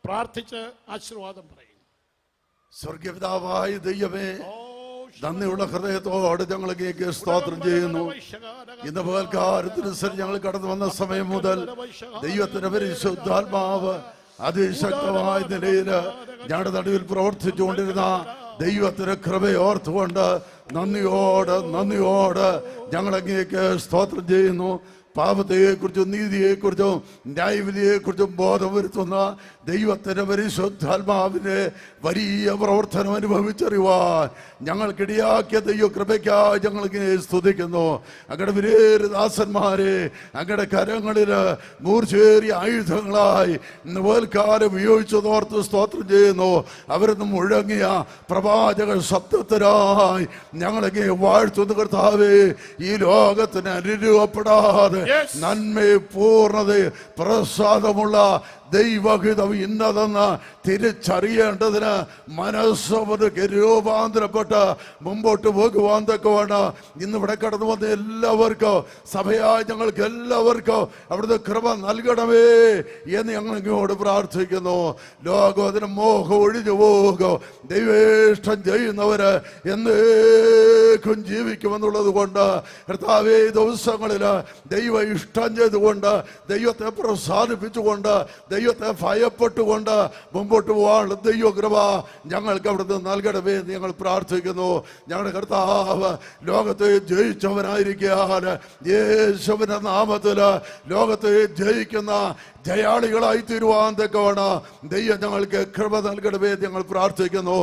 Speaker 1: പ്രാർത്ഥിച്ച് ആശീർവാദം പറയും.
Speaker 3: സ്വർഗപിതാവായ ദൈവമേ, നന്ദിയുള്ള ഹൃദയത്തോടെ ഞങ്ങൾ അങ്ങേക്ക് സ്തോത്രം ചെയ്യുന്നു. ഇന്ന് പകൽക്കാലത്തിനനുസരിച്ച് ഞങ്ങൾ കടന്നു വന്ന സമയം മുതൽ ദൈവത്തിന്റെ പരിശുദ്ധാത്മാവ് അതിശക്തമായ നിലയിൽ ഞങ്ങളുടെ നടുവിൽ പ്രവർത്തിച്ചുകൊണ്ടിരുന്ന ദൈവത്തിന്റെ കൃപയോർത്തുകൊണ്ട് നന്ദിയോട് ഞങ്ങൾ അങ്ങേക്ക് സ്തോത്രം ചെയ്യുന്നു. പാപത്തെക്കുറിച്ചും നീതിയെക്കുറിച്ചും ന്യായവിധിയെക്കുറിച്ചും ബോധം വരുത്തുന്ന ദൈവത്തിന്റെ പരിശുദ്ധാത്മാവിന്റെ വലിയ പ്രവർത്തനം അനുഭവിച്ചറിയുവാൻ ഞങ്ങൾക്കിടയാക്കിയ ദൈവ കൃപയ്ക്കായി ഞങ്ങളിങ്ങനെ സ്തുതിക്കുന്നു. അങ്ങയുടെ വിലയേറിയ ദാസന്മാരെ അങ്ങയുടെ കരങ്ങളില് മൂർച്ചേറിയ ആയുധങ്ങളായി പകൽക്കാലം ഉപയോഗിച്ചതോർത്ത് സ്തോത്രം ചെയ്യുന്നു. അവരൊന്നും മുഴങ്ങിയ പ്രവാചക ശബ്ദത്തിനായി ഞങ്ങളിങ്ങനെ വാഴ്ത്തുന്ന കർത്താവേ, ഈ ലോകത്തിന് അനുരൂപപ്പെടാതെ നന്മയെ പൂർണ്ണത പ്രസാദമുള്ള ദൈവഹിതം ഇന്നതെന്ന് തിരിച്ചറിയേണ്ടതിന് മനസ്സവർക്ക് രൂപാന്തരപ്പെട്ട് മുമ്പോട്ട് പോകുവാൻ തക്കവണ്ണം ഇന്നിവിടെ കടന്നു വന്ന എല്ലാവർക്കും സഭയായ ഞങ്ങൾക്ക് എല്ലാവർക്കും അവിടുത്തെ കൃപ നൽകണമേ എന്ന് ഞങ്ങൾ ഇങ്ങോട്ട് പ്രാർത്ഥിക്കുന്നു. ലോകം അതിന് മോഹം ഒഴിഞ്ഞു പോകും. ദൈവേഷ്ടം ചെയ്യുന്നവര് എന്നേക്കും ജീവിക്കുമെന്നുള്ളത് കൊണ്ട് കർത്താവേ, ദിവസങ്ങളിൽ ദൈവ ഇഷ്ടം ചെയ്തുകൊണ്ട് ദൈവത്തെ പ്രസാദിപ്പിച്ചുകൊണ്ട് ദൈവത്തെ ഭയപ്പെട്ടുകൊണ്ട് മുമ്പോട്ട് പോകാനുള്ള ദൈവകൃപ ഞങ്ങൾക്ക് അവിടുന്ന് നൽകണമേ എന്ന് ഞങ്ങൾ പ്രാർത്ഥിക്കുന്നു. ഞങ്ങളുടെ കർത്താവ് ലോകത്തെ ജയിച്ചവനായിരിക്കാൻ യേശുവിന്റെ നാമത്തില് ലോകത്തെ ജയിക്കുന്ന ജയാളികളായി തീരുവാൻ തക്കവണ്ണം ദൈവം ഞങ്ങൾക്ക് കൃപ നൽകണമേ എന്ന് ഞങ്ങൾ പ്രാർത്ഥിക്കുന്നു.